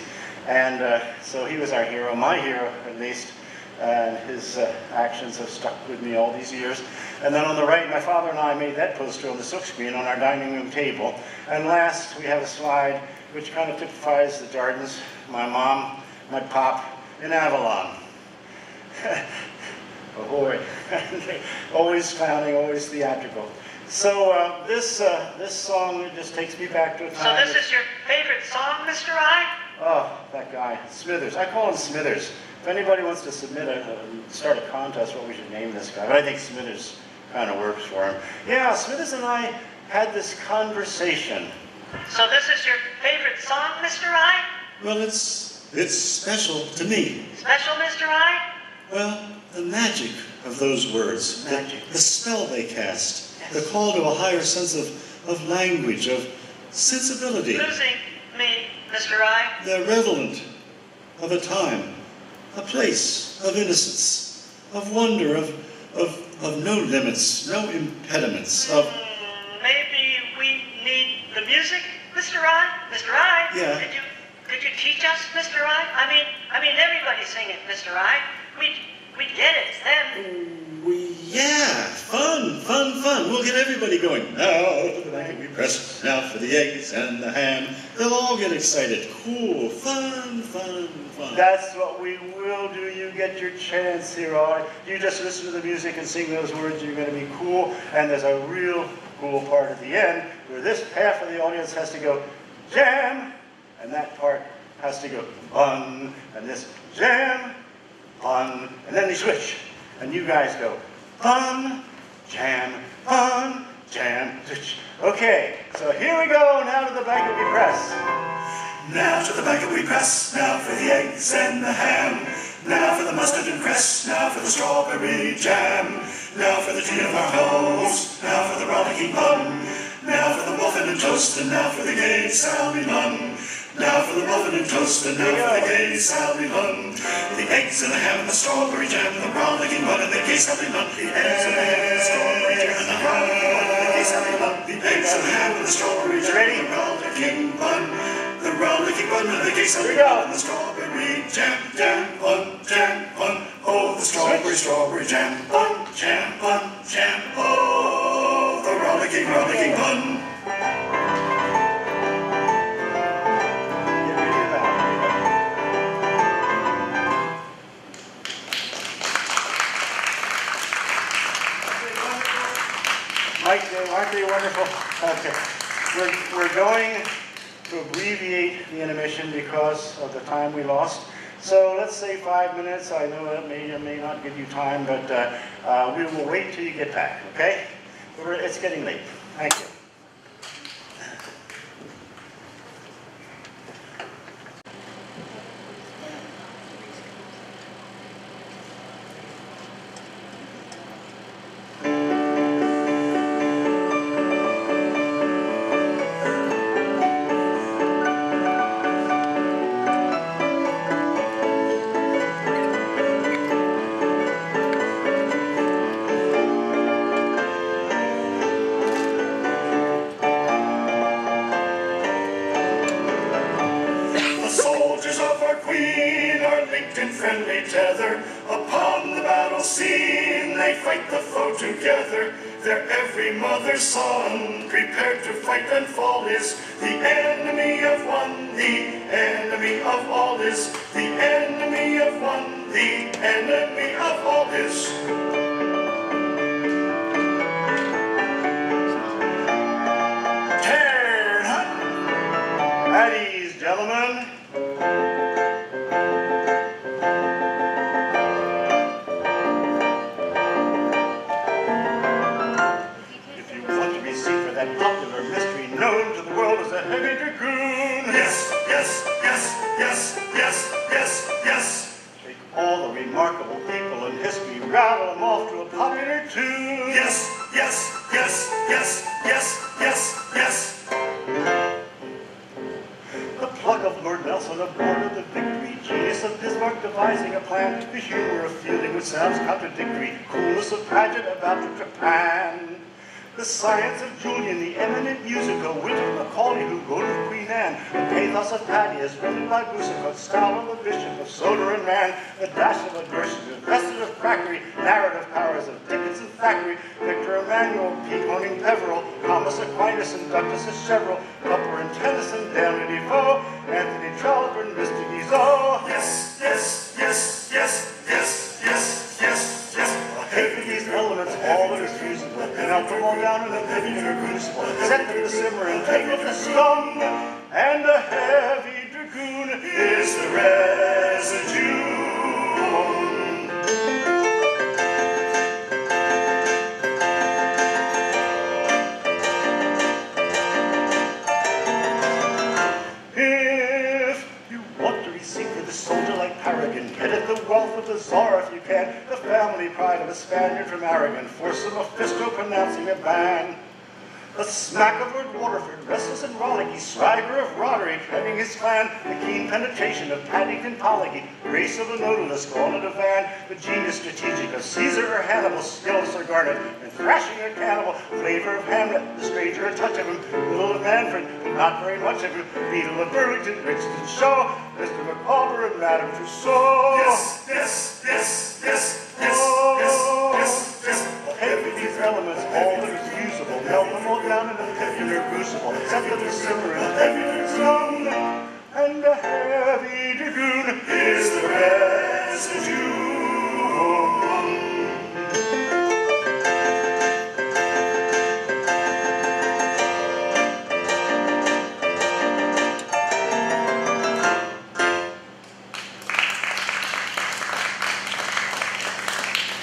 And so he was our hero, my hero at least, and his actions have stuck with me all these years. And then on the right, my father and I made that poster on the silkscreen on our dining room table. And last, we have a slide which kind of typifies the Jardins, my mom, my pop, in Avalon. Ahoy. Always clowning, always theatrical. So this song just takes me back to a So time. this is your favorite song, Mr. I? Oh, that guy, Smithers. I call him Smithers. If anybody wants to start a contest what we should name this guy, but I think Smithers kind of works for him. Yeah, Smithers and I had this conversation. So this is your favorite song, Mr. I? Well, it's special to me. Special, Mr. I? Well, the magic of those words, the spell they cast, the call to a higher sense of language, of sensibility. Losing me, Mr. I. They're redolent of a time, a place of innocence, of wonder, of no limits, no impediments, of... Maybe we need the music, Mr. I? Mr. I? Yeah. Could you teach us, Mr. I? I mean, everybody sing it, Mr. I. We get it then. Yeah, fun. We'll get everybody going. Now for the bacon we press, now for the eggs and the ham. They'll all get excited. Cool, fun. That's what we will do. You get your chance here, all right? You just listen to the music and sing those words. You're going to be cool. And there's a real cool part at the end where this half of the audience has to go, jam, and that part has to go, bun, and this jam, bun, and then they switch. And you guys go, bun, jam, switch. Okay, so here we go, now to the back of we press. Now to the bacon we press, now for the eggs and the ham. Now for the mustard and cress, now for the strawberry jam. Now for the tea of our hoes, now for the rollicking bun. Now for the muffin and toast, and now for the gay Sally Lunn. Now for the muffin and toast, and now for the gay Sally Lunn. The eggs and the ham and the strawberry jam, and the rollicking bun and the gay Sally Lunn. The eggs and the ham and the strawberry jam, and the rollicking bun and the gay Sally Lunn. The eggs and the ham and the strawberry jam, and the rollicking bun. The rollicking bun and the gay Sally Lunn, and the strawberry jam, bun. Oh, the strawberry jam, bun. Oh, the rollicking bun. Mike, aren't they wonderful? Okay. We're going to abbreviate the intermission because of the time we lost. So let's say 5 minutes. I know that may or may not give you time, but we will wait till you get back, okay? It's getting late. Thank you. In friendly tether, upon the battle scene, they fight the foe together. Their every mother's son, prepared to fight and fall, is the enemy of one, the enemy of all is the enemy of one, the enemy of all is. Turn, huh? At ease, gentlemen. That popular mystery known to the world as the Heavy Dragoon. Yes. Take all the remarkable people in history, rattle them off to a popular tune. Yes. The pluck of Lord Nelson aboard of the Victory, genius of Bismarck devising a plan, the humor of fielding which sounds contradictory, coolness of Paget about to Japan. The science of Julian, the eminent musical, wit of Macaulay who wrote of Queen Anne, the pathos of Paddy as written by Boucicaut, style of the bishop of Soder and Rand, the dash of a Gershon, the vestige of Thackeray, narrative powers of Dickens and Thackeray, Victor Emmanuel, Pete Honing Peveril, Thomas Aquinas and Duchess of Chevreul, Tupper and Tennyson, Daniel Defoe, Anthony Trollope and Mr. Guizot. Yes. Take these elements, all that is reasonable, melt them all down in a vinegar crucible, set them to simmer and take off the scum, and a heavy dragoon is the residue. Get at the wealth of the Tsar if you can, the family pride of a Spaniard from Aragon, force of Mephisto pronouncing a ban. The smack of Lord Waterford, restless and rollicky, Schreiber of Roderick, heading his clan, the keen penetration of Paddington Pollocky, grace of the Nautilus, gone in a van, the genius strategic of Caesar or Hannibal, skill of Sir Garnet, and thrashing a cannibal, flavor of Hamlet, the stranger a touch of him, little of Manfred, but not very much of him, Beadle of Burlington, Brixton Shaw, Mr. Micawber and Madame Tussaud. Yes, yes, yes, yes, yes, yes, yes, yes. Heavy these elements, all that is usable, melt them all down in a particular crucible, set them to simmer in a heavy dragoon, and a heavy dragoon is the residue.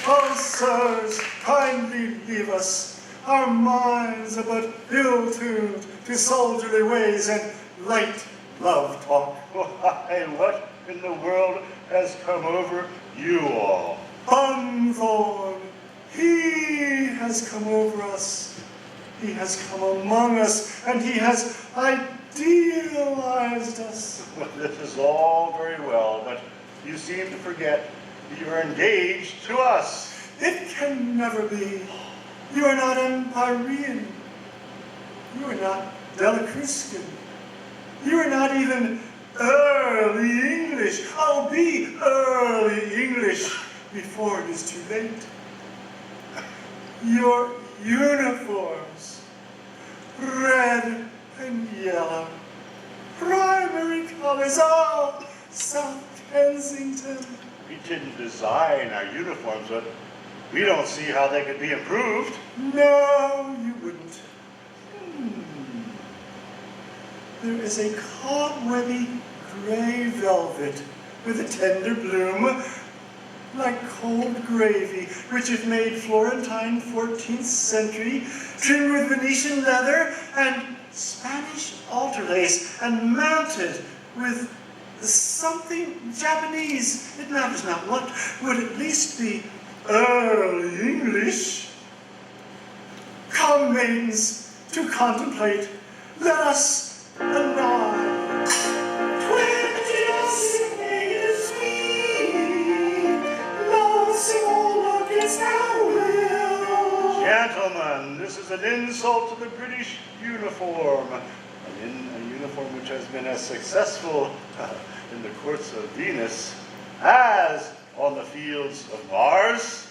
Oh, sirs, kindly leave us. Our minds are but ill-tuned to soldierly ways and light love talk. Why, what in the world has come over you all? Bunthorne, he has come over us. He has come among us, and he has idealized us. Well, this is all very well, but you seem to forget you are engaged to us. It can never be. You are not Empyrean. You are not Delacruscan. You are not even early English. I'll be early English before it is too late. Your uniforms, red and yellow, primary colors, all South Kensington. We didn't design our uniforms, but we don't see how they could be improved. No, you wouldn't. There is a cobwebby gray velvet with a tender bloom, like cold gravy, which if made Florentine 14th century, trimmed with Venetian leather and Spanish altar lace, and mounted with something Japanese, it matters not what, would at least be early English. Come, maidens, to contemplate. Let us anigh. 20 maidens we, love sing all against our will. Gentlemen, this is an insult to the British uniform. A uniform which has been as successful in the courts of Venus as on the fields of Mars.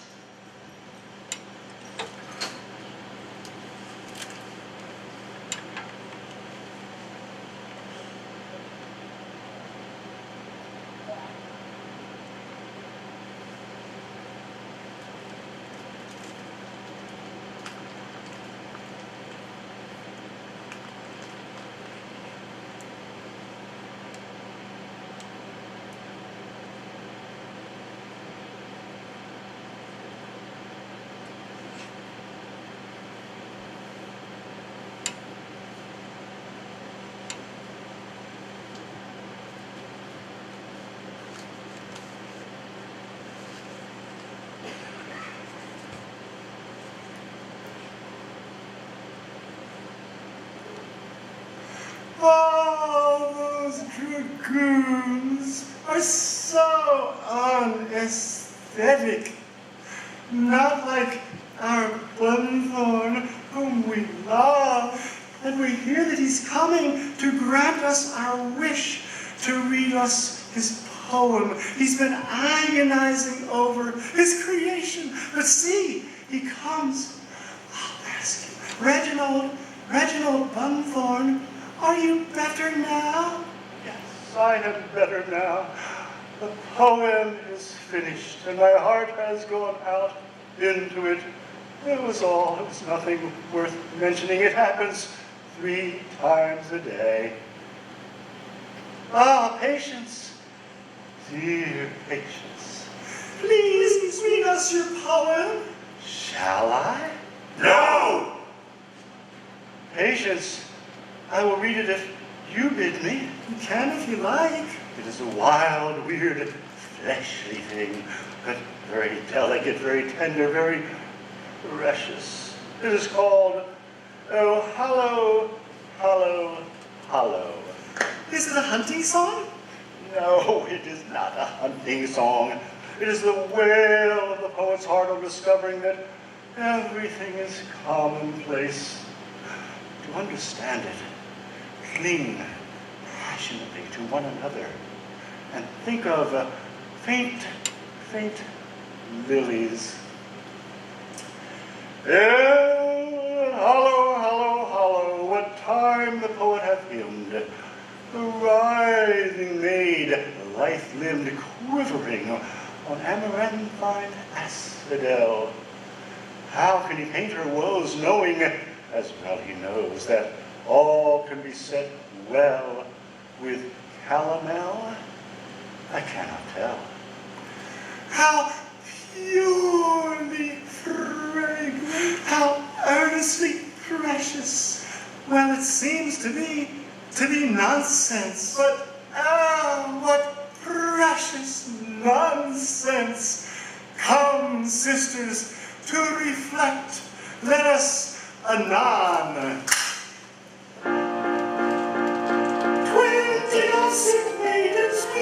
Oh, those dragoons are so unaesthetic. Not like our Bunthorne, whom we love. And we hear that he's coming to grant us our wish, to read us his poem. He's been agonizing over his creation. But see, he comes. I'll ask you, Reginald Bunthorne, are you better now? Yes, I am better now. The poem is finished, and my heart has gone out into it It was nothing worth mentioning. It happens 3 times a day. Ah, patience, dear patience. Please read us your poem. Shall I? No! Patience, I will read it if you bid me. You can if you like. It is a wild, weird, fleshly thing, but very delicate, very tender, very precious. It is called, Oh, Hollow, Hollow, Hollow. Is it a hunting song? No, it is not a hunting song. It is the wail of the poet's heart on discovering that everything is commonplace. To understand it, cling passionately to one another and think of faint, faint lilies. Hollow, hollow, hollow, what time the poet hath hymned, the writhing maid, lithe-limbed, quivering on amaranthine asphodel. How can he paint her woes, knowing, as well he knows, that all can be set well with calomel? I cannot tell. How purely fragrant, how earnestly precious. Well, it seems to be nonsense. But what precious nonsense. Come, sisters, to reflect. Let us anon. 20 sick maidens we.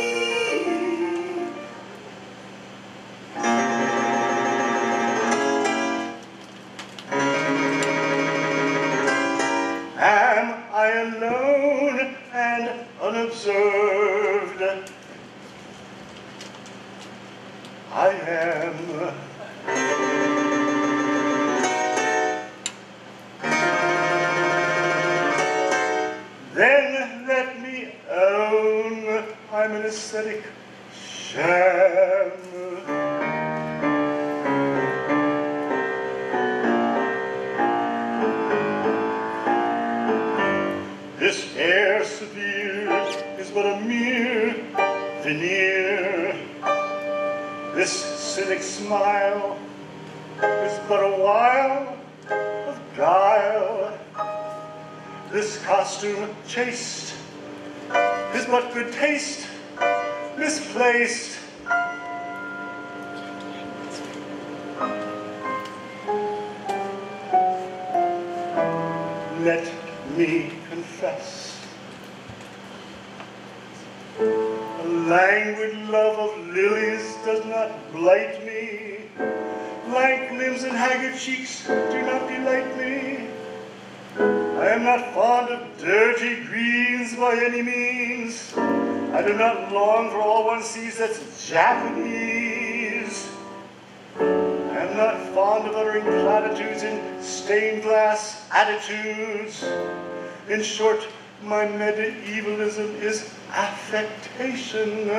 Am I alone and unobserved? I am. Then let me own I'm an aesthetic sham. This air severe is but a mere veneer. This cynic smile is but a while of guile. This costume chaste is but good taste, misplaced. Let me confess, a languid love of lilies does not blight me. Lank limbs and haggard cheeks do not delight me. I am not fond of dirty greens by any means. I do not long for all one sees that's Japanese. I am not fond of uttering platitudes in stained glass attitudes. In short, my medievalism is affectation,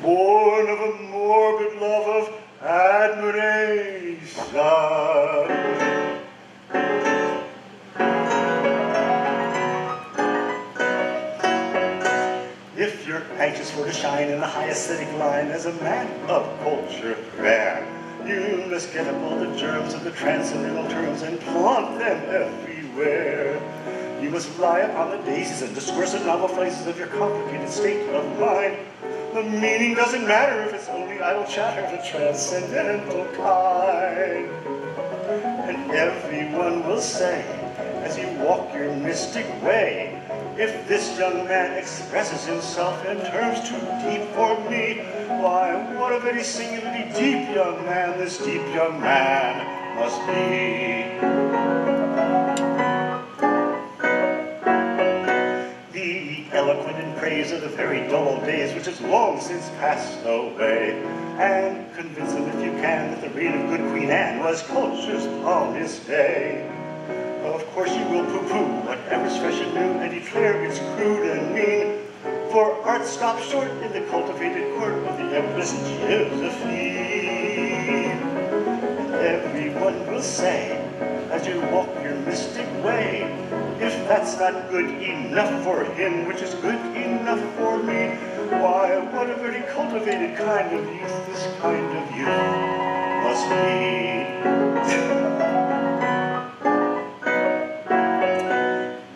born of a morbid love of admiration. If you're anxious for to shine in the high aesthetic line as a man of culture rare, you must get up all the germs of the transcendental terms and plant them everywhere. You must lie upon the daisies and discursive novel phrases of your complicated state of mind. The meaning doesn't matter if it's only idle chatter of the transcendental kind. And everyone will say, as you walk your mystic way, if this young man expresses himself in terms too deep for me, why, what a very singularly deep young man this deep young man must be. Be eloquent in praise of the very dull old days which has long since passed away, and convince them if you can that the reign of good Queen Anne was culture's palmiest day. Of course you will pooh-pooh whatever's fresh and new and declare it's crude and mean, for art stops short in the cultivated court of the Empress Josephine. And everyone will say as you walk your mystic way. If that's not good enough for him, which is good enough for me, why, what a very cultivated kind of youth this kind of youth must be.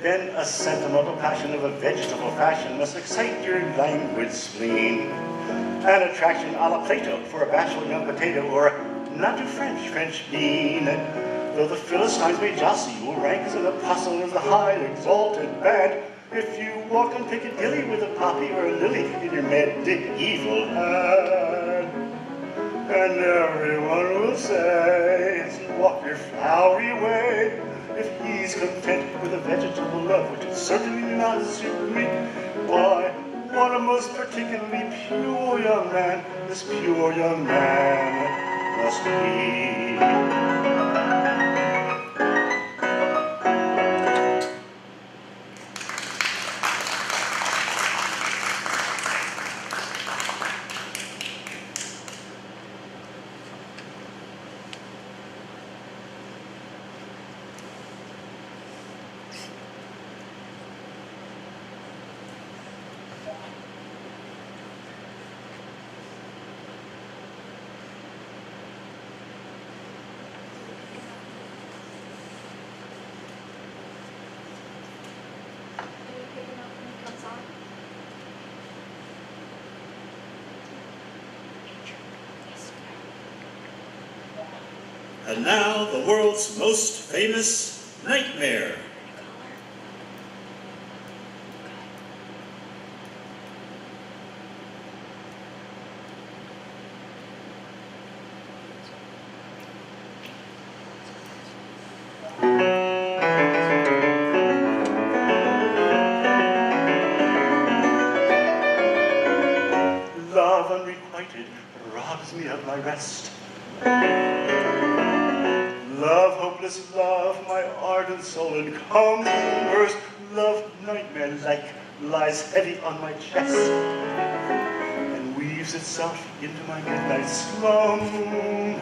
Then a sentimental passion of a vegetable fashion must excite your languid spleen. An attraction a la Plato for a bashful young potato, or not too French bean. Though the Philistines may jostle, you will rank as an apostle of the high exalted band if you walk on Piccadilly with a poppy or a lily in your medieval hand. And everyone will say, as you walk your flowery way, if he's content with a vegetable love, which is certainly not suit me, why, what a most particularly pure young man this pure young man must be. And now, the world's most famous nightmare. Love unrequited robs me of my rest. Love, hopeless love, my ardent soul encumbers. Love, nightmare-like, lies heavy on my chest and weaves itself into my midnight slumber.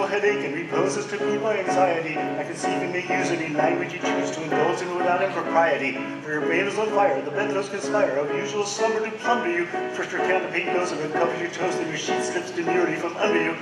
Headache and reposes to cool my anxiety. I conceive you may use any language you choose to indulge in without impropriety. For your brain is on fire, the bedclothes conspire of usual slumber to plunder you. First your canopy goes and uncovers your toes, then your sheet slips demurely from under you.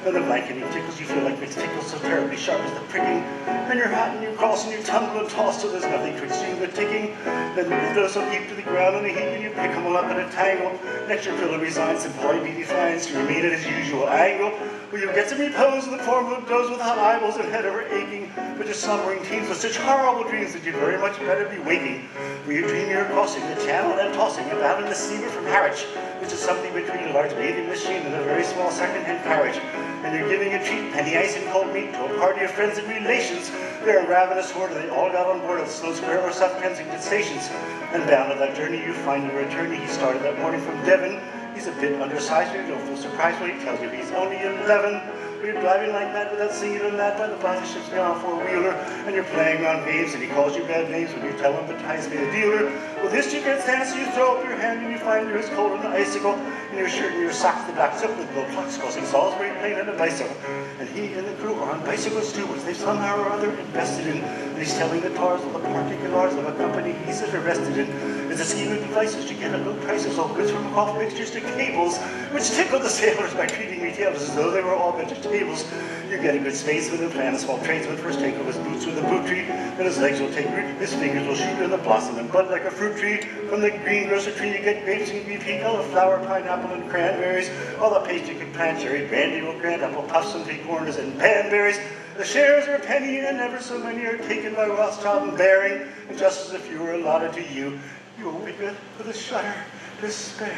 Then the blanketing tickles you feel like it's tickles so terribly sharp as the pricking. Then you're hot and you cross and you tumble and toss till there's nothing twixt you but ticking. Then you throw so deep to the ground in a heap and you pick them all up in a tangle. Next your pillow resigns and politely declines to remain at his usual angle. Where you get some repose in the form of a doze with hot eyeballs and head over aching, but your slumbering teens with such horrible dreams that you'd very much better be waking. Where you dream you're crossing the channel and tossing about in the steamer from Harwich, which is something between a large bathing machine and a very small second-hand carriage. And you're giving a treat, penny ice and cold meat, to a party of friends and relations. They're a ravenous horde, and they all got on board at Sloane Square or South Kensington stations. And bound on that journey you find your attorney. He started that morning from Devon. He's a bit undersized, you don't feel surprised when he tells you he's only 11. But you're driving like mad without singing or mad by the battleship's now four-wheeler, and you're playing on games, and he calls you bad names when you tell him the tie's be a dealer. With this you can't stand, so you throw up your hand and you find you're as cold as an icicle, and your shirt and your socks, the black silk with gold clocks crossing Salisbury Plain and a bicycle. And he and the crew are on bicycles too, which they've somehow or other invested in. And he's telling the tars of the particulars of a company he's interested in. It's a scheme of devices to get at low prices, all goods from cloth mixtures to cables, which tickle the sailors by treating retailers as though they were all vegetables. You get a good spaceman and plan a small tradesman first take off his boots with a boot tree, then his legs will take root, his fingers will shoot in the blossom and bud like a fruit tree. From the greengrocer tree you get grapes and green pea, cauliflower, pineapple, and cranberries. All the paste you can plant, cherry, brandy, will grant, apple puffs, and three corners, and panberries. The shares are a penny, and ever so many are taken by Rothschild and Baring. And just as if you were allotted to you, you awake with a shudder, despairing.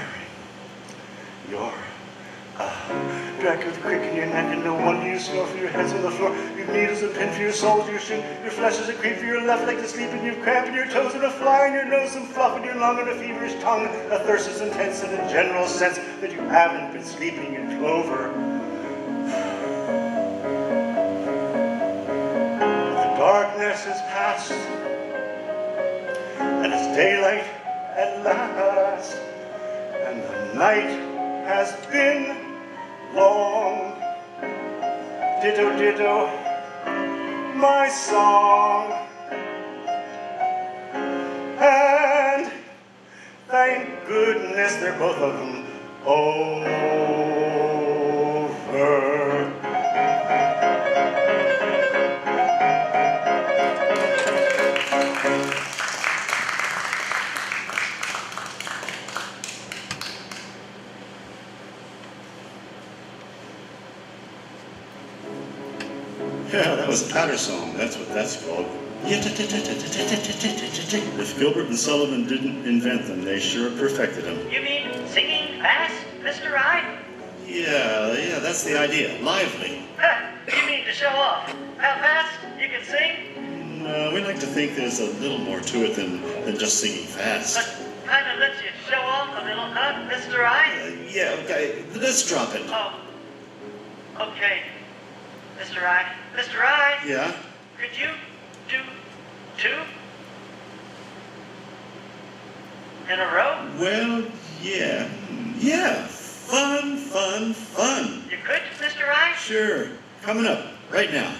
You're dragged with a crick in your neck, and no wonder you snore, for your head's on the floor. You've needles and pin for your soles, your shin, your flesh is a creep for your left leg to sleep, and you've cramp in your toes and a fly in your nose, some fluff in your lung, and a feverish tongue. A thirst is intense, and a general sense that you haven't been sleeping in clover. But the darkness is past, and it's daylight at last, and the night has been long. Ditto, ditto, my song. And thank goodness they're both of them over. Yeah, that was a patter song. That's what that's called. If Gilbert and Sullivan didn't invent them, they sure perfected them. You mean singing fast, Mr. Rye? Yeah, that's the idea. Lively. You mean to show off how fast you can sing? No, we like to think there's a little more to it than just singing fast. But kind of lets you show off a little, huh, Mr. Rye? Yeah, okay, let's drop it. Oh, okay. Mr. Rye. Mr. Rye? Yeah? Could you do 2 in a row? Well, yeah. Yeah, fun. You could, Mr. Rye? Sure, coming up, right now.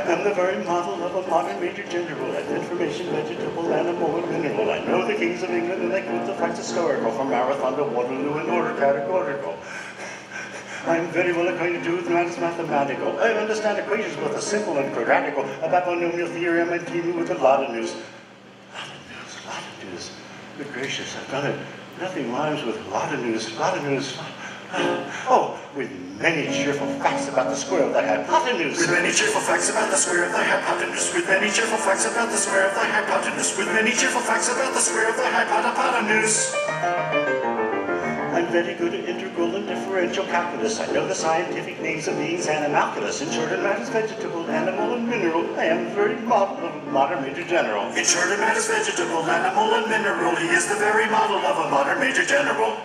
I'm the very model of a modern major general, an information, vegetable, animal, and mineral. I know the kings of England and I quote the facts historical, from Marathon to Waterloo in order categorical. I'm very well acquainted with mathematical. I understand equations both the simple and quadratical, a binomial theorem and teaming with a lot of news. A lot of news. Good gracious, I've done it. Nothing rhymes with a lot of news. Oh, with many cheerful facts about the square of the hypotenuse. With many cheerful facts about the square of the hypotenuse. With many cheerful facts about the square of the hypotenuse. With many cheerful facts about the square of the hypotenuse. I'm very good at integral and differential calculus. I know the scientific names of beings and animalculous. In short, in matters vegetable, animal, and mineral, I am the very model of a modern major general. In short, in matters vegetable, animal, and mineral, he is the very model of a modern major general.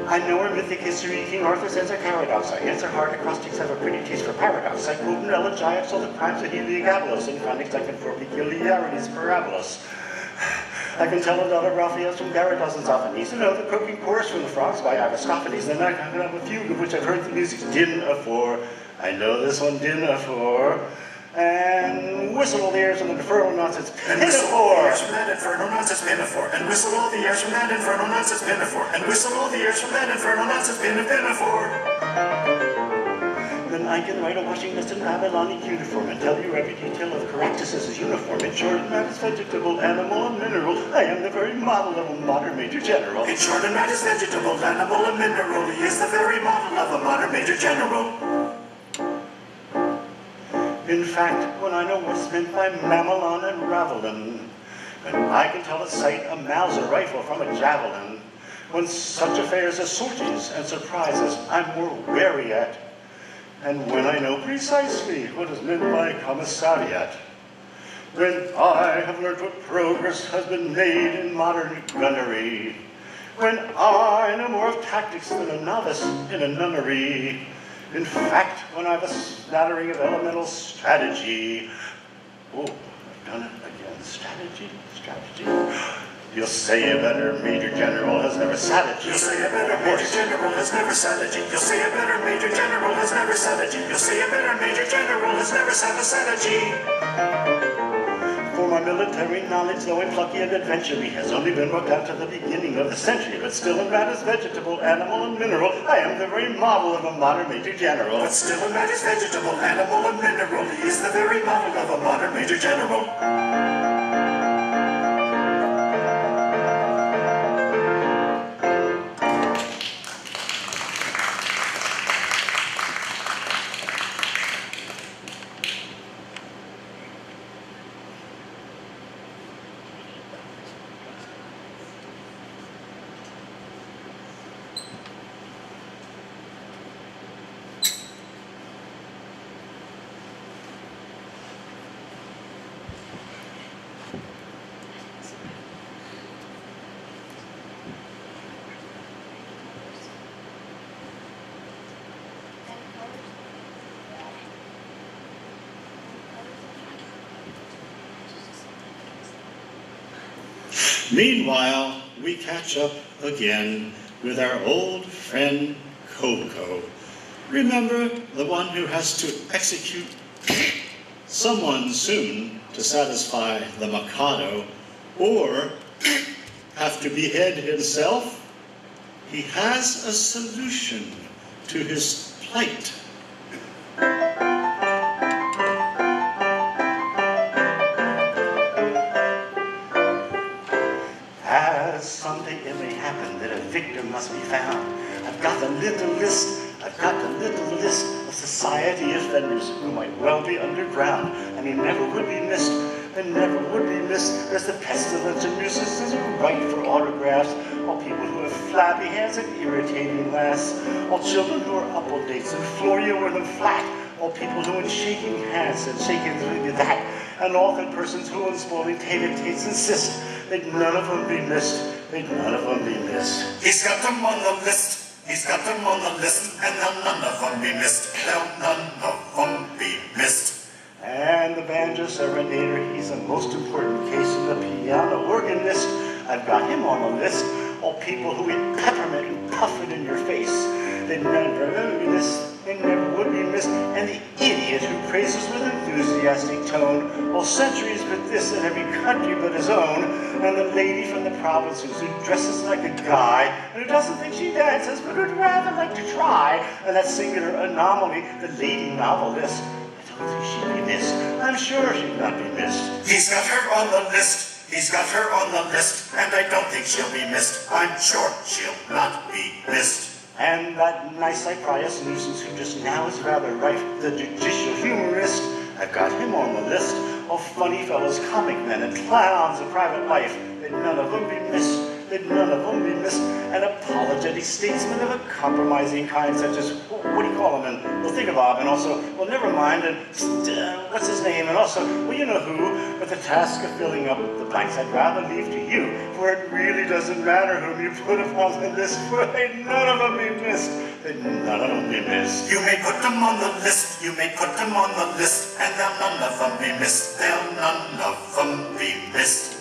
I know in mythic history King Arthur says a paradox. I answer hard acrostics have a pretty taste for paradox. I quote in elegiacs all the crimes of Heliogabalus, and phonics I confer peculiarities parabolos. I can tell a lot of Raphaels from Garados and Zophanies, and know the croaking chorus from the frogs by Aristophanes. Then I can have a fugue of which I've heard the music's din afore. I know this one din afore. And whistle all the airs from the infernal nonsense pinafore. And whistle all the airs from that infernal nonsense pinafore. And whistle all the airs from that infernal nonsense pinafore. And whistle all the airs from that infernal nonsense pinafore. Then I can write a Washington Babylonic uniform and tell you every detail of Caractacus's uniform. In short, in matters vegetable, animal, and mineral, I am the very model of a modern major general. In short, in matters vegetable, animal, and mineral, he is the very model of a modern major general. In fact, when I know what's meant by mamelon and ravelin, and I can tell a sight a Mauser rifle from a javelin, when such affairs as sorties and surprises I'm more wary at, and when I know precisely what is meant by commissariat, when I have learnt what progress has been made in modern gunnery, when I know more of tactics than a novice in a nunnery, in fact, when I've a smattering of elemental strategy. Oh, I've done it again. Strategy. You'll say a better major general has never sat at you. You'll say a better major general has never sat at you. You'll say a better major general has never sat at you. You'll say a better major general has never sat at you. For my military knowledge, though I'm plucky and adventure-y, has only been worked out to the beginning of the century, but still in matters vegetable, animal, and mineral, I am the very model of a modern major general. But still in matters vegetable, animal, and mineral, he is the very model of a modern major general. Meanwhile, we catch up again with our old friend Coco. Remember, the one who has to execute someone soon to satisfy the Mikado, or have to behead himself? He has a solution to his plight. As someday it may happen that a victim must be found, I've got a little list of society offenders who might well be underground, and he never would be missed, There's the pestilence and nuisances who write for autographs, all people who have flabby hands and irritating laughs, all children who are up on dates and floor you wear them flat, all people who in shaking hands and shaking that, and often persons who in spoiling tates insist that none of them be missed, He's got them on the list. He's got them on the list, and they'll none of them be missed. They'll none of them be missed. And the banjo serenader, he's a most important case in the piano organist. I've got him on the list. All people who eat peppermint and puff it in your face. They never be missed. They never would be missed. And the idiot who praises with enthusiastic tone all centuries but this in every country but his own. And the lady from the provinces who dresses like a guy and who doesn't think she dances but would rather like to try. And that singular anomaly, the lady novelist. I don't think she'd be missed. I'm sure she'd not be missed. He's got her on the list. He's got her on the list, and I don't think she'll be missed. I'm sure she'll not be missed. And that nice Cyprius nuisance who just now is rather rife, the judicial humorist, I've got him on the list. All funny fellows, comic men, and clowns of private life, that none of them be missed, An apologetic statesman of a compromising kind, such as, what do you call him, and we'll think of Bob, and also, well, never mind, and what's his name, and also, well, you know who, but the task of filling up the blanks I'd rather leave to you, for it really doesn't matter whom you put upon the list, for none of them be missed, You may put them on the list, and they'll none of them be missed, they'll none of them be missed.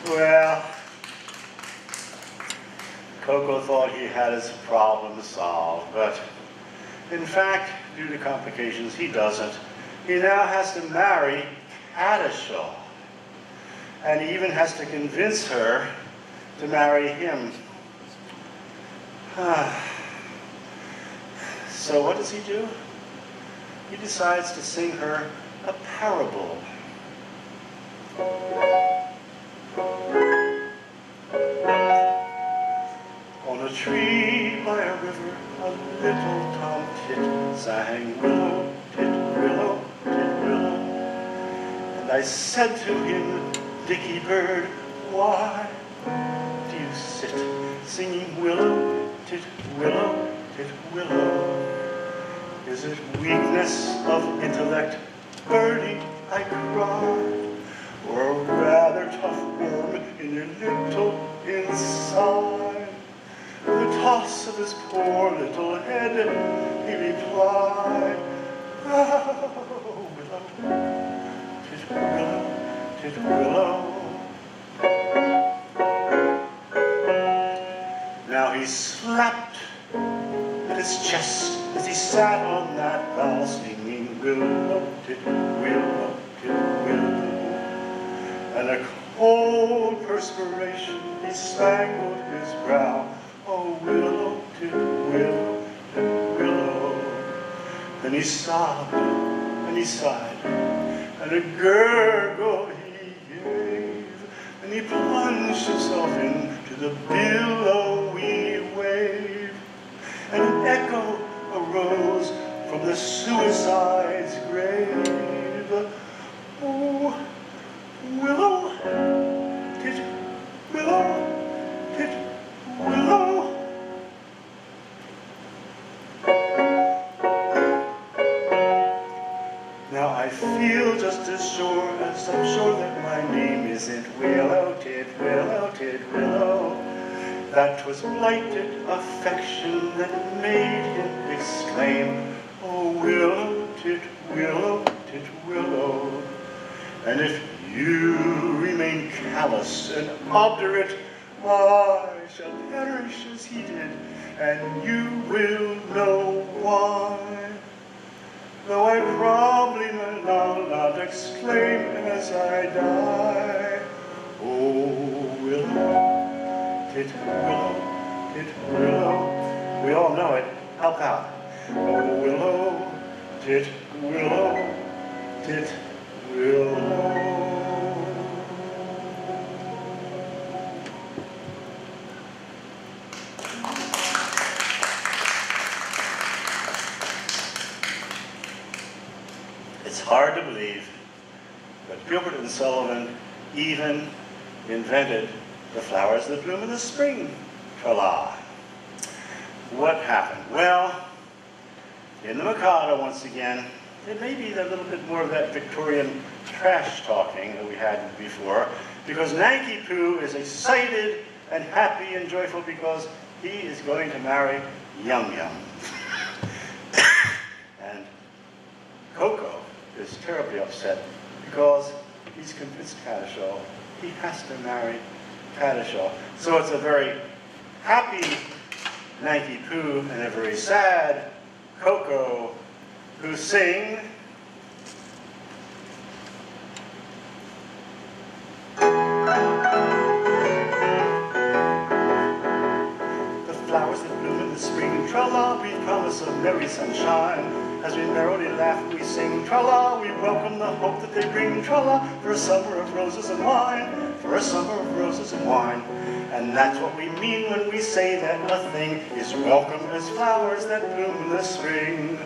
Well, Coco thought he had his problem solved, but in fact, due to complications, he doesn't. He now has to marry Cadishaw, and he even has to convince her to marry him. So what does he do? He decides to sing her a parable. On a tree by a river, a little tomtit sang willow, tit, willow, tit, willow. And I said to him, Dicky bird, why do you sit singing willow, tit, willow, tit, willow? Is it weakness of intellect, birdie, I cried, or a rather tough worm in your little inside? With a toss of his poor little head, he replied, oh, willow, tit, willow, tit, willow. Now he slapped at his chest as he sat on that bough, singing willow, tit, willow, tit, willow. And a cold perspiration bespangled his brow. Oh, willow, tit, willow, tit, willow. Then he sobbed and he sighed, and a gurgle he gave, and he plunged himself into the billowy wave. And an echo arose from the suicide's grave. Oh, willow, that 'twas blighted affection that made him exclaim, "Oh, willow, tit, willow, tit, willow." And if you remain callous and obdurate, I shall perish as he did, and you will know why. Though I probably will not exclaim as I die, "Oh, willow, tit, willow, tit, willow." We all know it. Help out. "Oh, willow, tit, willow, tit, willow." It's hard to believe, but Gilbert and Sullivan even invented the flowers that bloom in the spring. Tra-la. What happened? Well, in the Mikado, once again, there may be a little bit more of that Victorian trash talking that we had before, because Nanky Poo is excited and happy and joyful because he is going to marry Yum Yum. And Coco is terribly upset because he's convinced Cadishaw he has to marry Cadishaw. So it's a very happy Nanky Poo and a very sad Coco who sing the flowers that bloom in the spring. Tra-la, we promise of merry sunshine. As we merrily laugh, we sing. Tra-la, we welcome the hope that they bring. Tra-la, for a summer of roses and wine. For a summer of roses and wine. And that's what we mean when we say that nothing is welcome as flowers that bloom in the spring.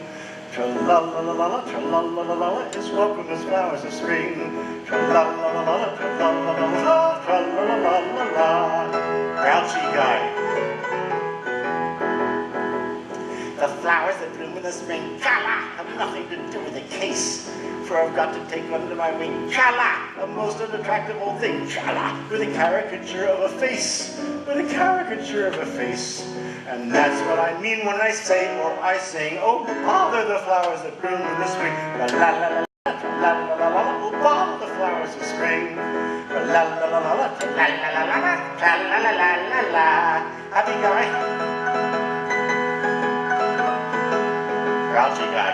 Tra-la-la-la-la, tra-la-la-la-la is welcome as flowers of spring. Tra-la-la-la-la, tra-la-la-la-la, tra-la-la-la-la-la. Grouchy guy. The flowers that bloom in the spring, tra-la, have nothing to do with the case. For I've got to take under my wing, tra-la, a most unattractive old thing, tra-la, with a caricature of a face, with a caricature of a face. And that's what I mean when I say or I sing, oh, bother the flowers that bloom in the spring, la-la-la-la, tra-la-la-la-la, oh, bother the flowers of spring, la-la-la-la-la, tra-la-la-la-la, tra-la-la-la-la-la. Happy guy. Grouchy guy.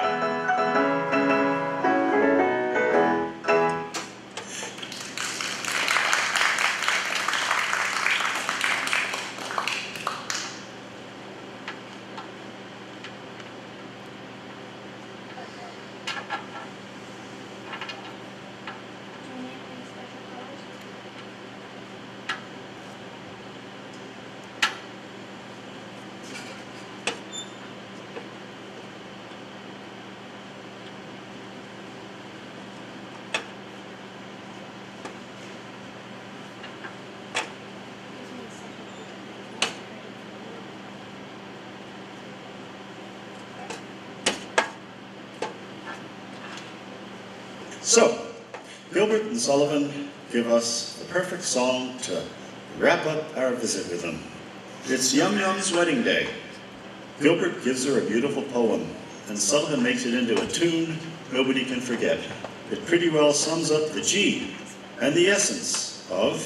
So, Gilbert and Sullivan give us the perfect song to wrap up our visit with them. It's Yum Yum's wedding day. Gilbert gives her a beautiful poem, and Sullivan makes it into a tune nobody can forget. It pretty well sums up the G and the essence of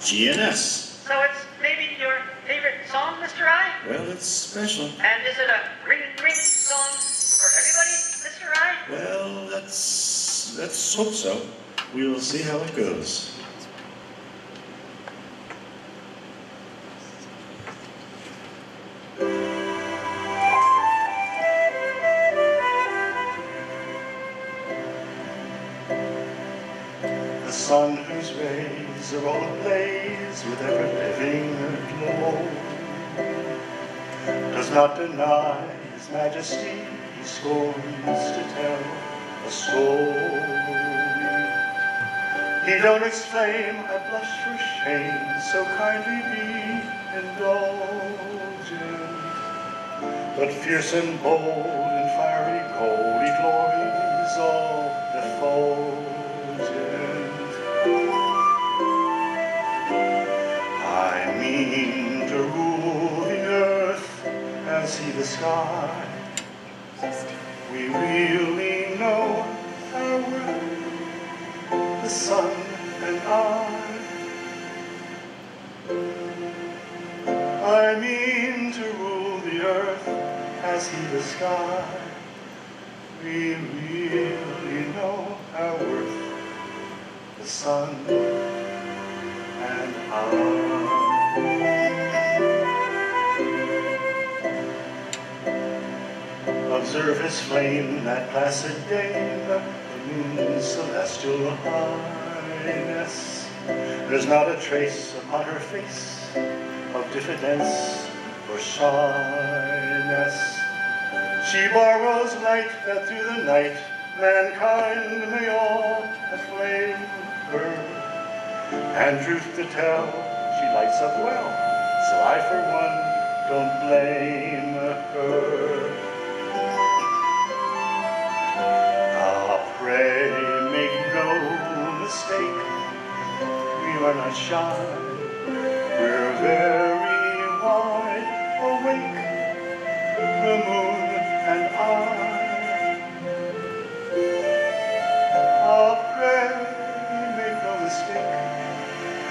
GNS. So it's maybe your favorite song, Mr. I? Well, it's special. And is it a ring song for everybody, Mr. I? Well, let's hope so. We will see how it goes. The sun whose rays are all ablaze with ever-living glow does not deny his majesty, he scorns to tell a story. He don't exclaim, I blush for shame, so kindly be indulgent. But fierce and bold and fiery cold, he glories all effulgent. I mean to sky. We really know our worth, the sun and I mean to rule the earth as he the sky. We really know our worth, the sun and Observe his flame that placid day, the moon's celestial highness. There's not a trace upon her face of diffidence or shyness. She borrows light that through the night mankind may all aflame her. And truth to tell, she lights up well, so I for one don't blame her. Pray, make no mistake, we are not shy, we're very wide awake, the moon and I. Pray, make no mistake,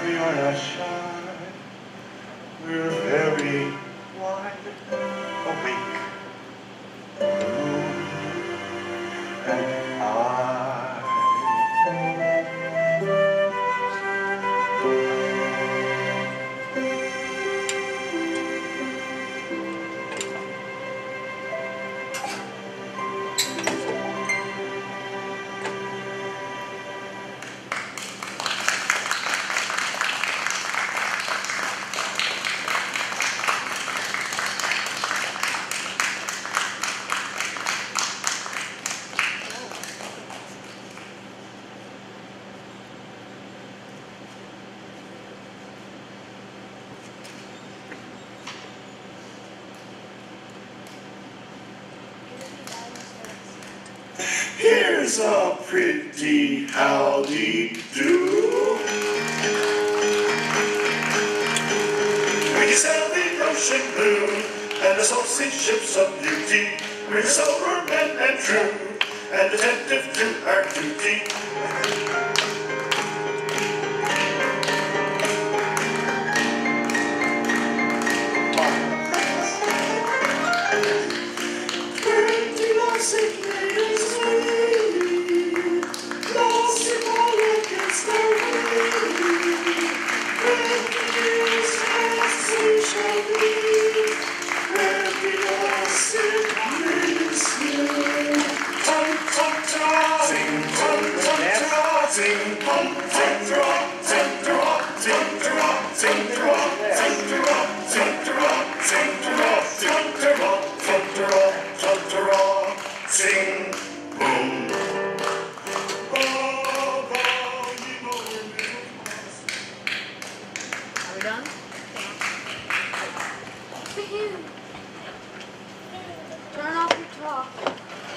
we are not shy, we're very wide awake, the moon and I. Here's a pretty howdy-do. We sail the ocean blue, and the salt sea ships of beauty. We're sober men and true, and attentive to our duty. Pretty lovesick ladies, lost in all against their way. Years as we shall be, every lost in ladies here. Tum tum tra, sing tum tum tra, sing tum tum tra.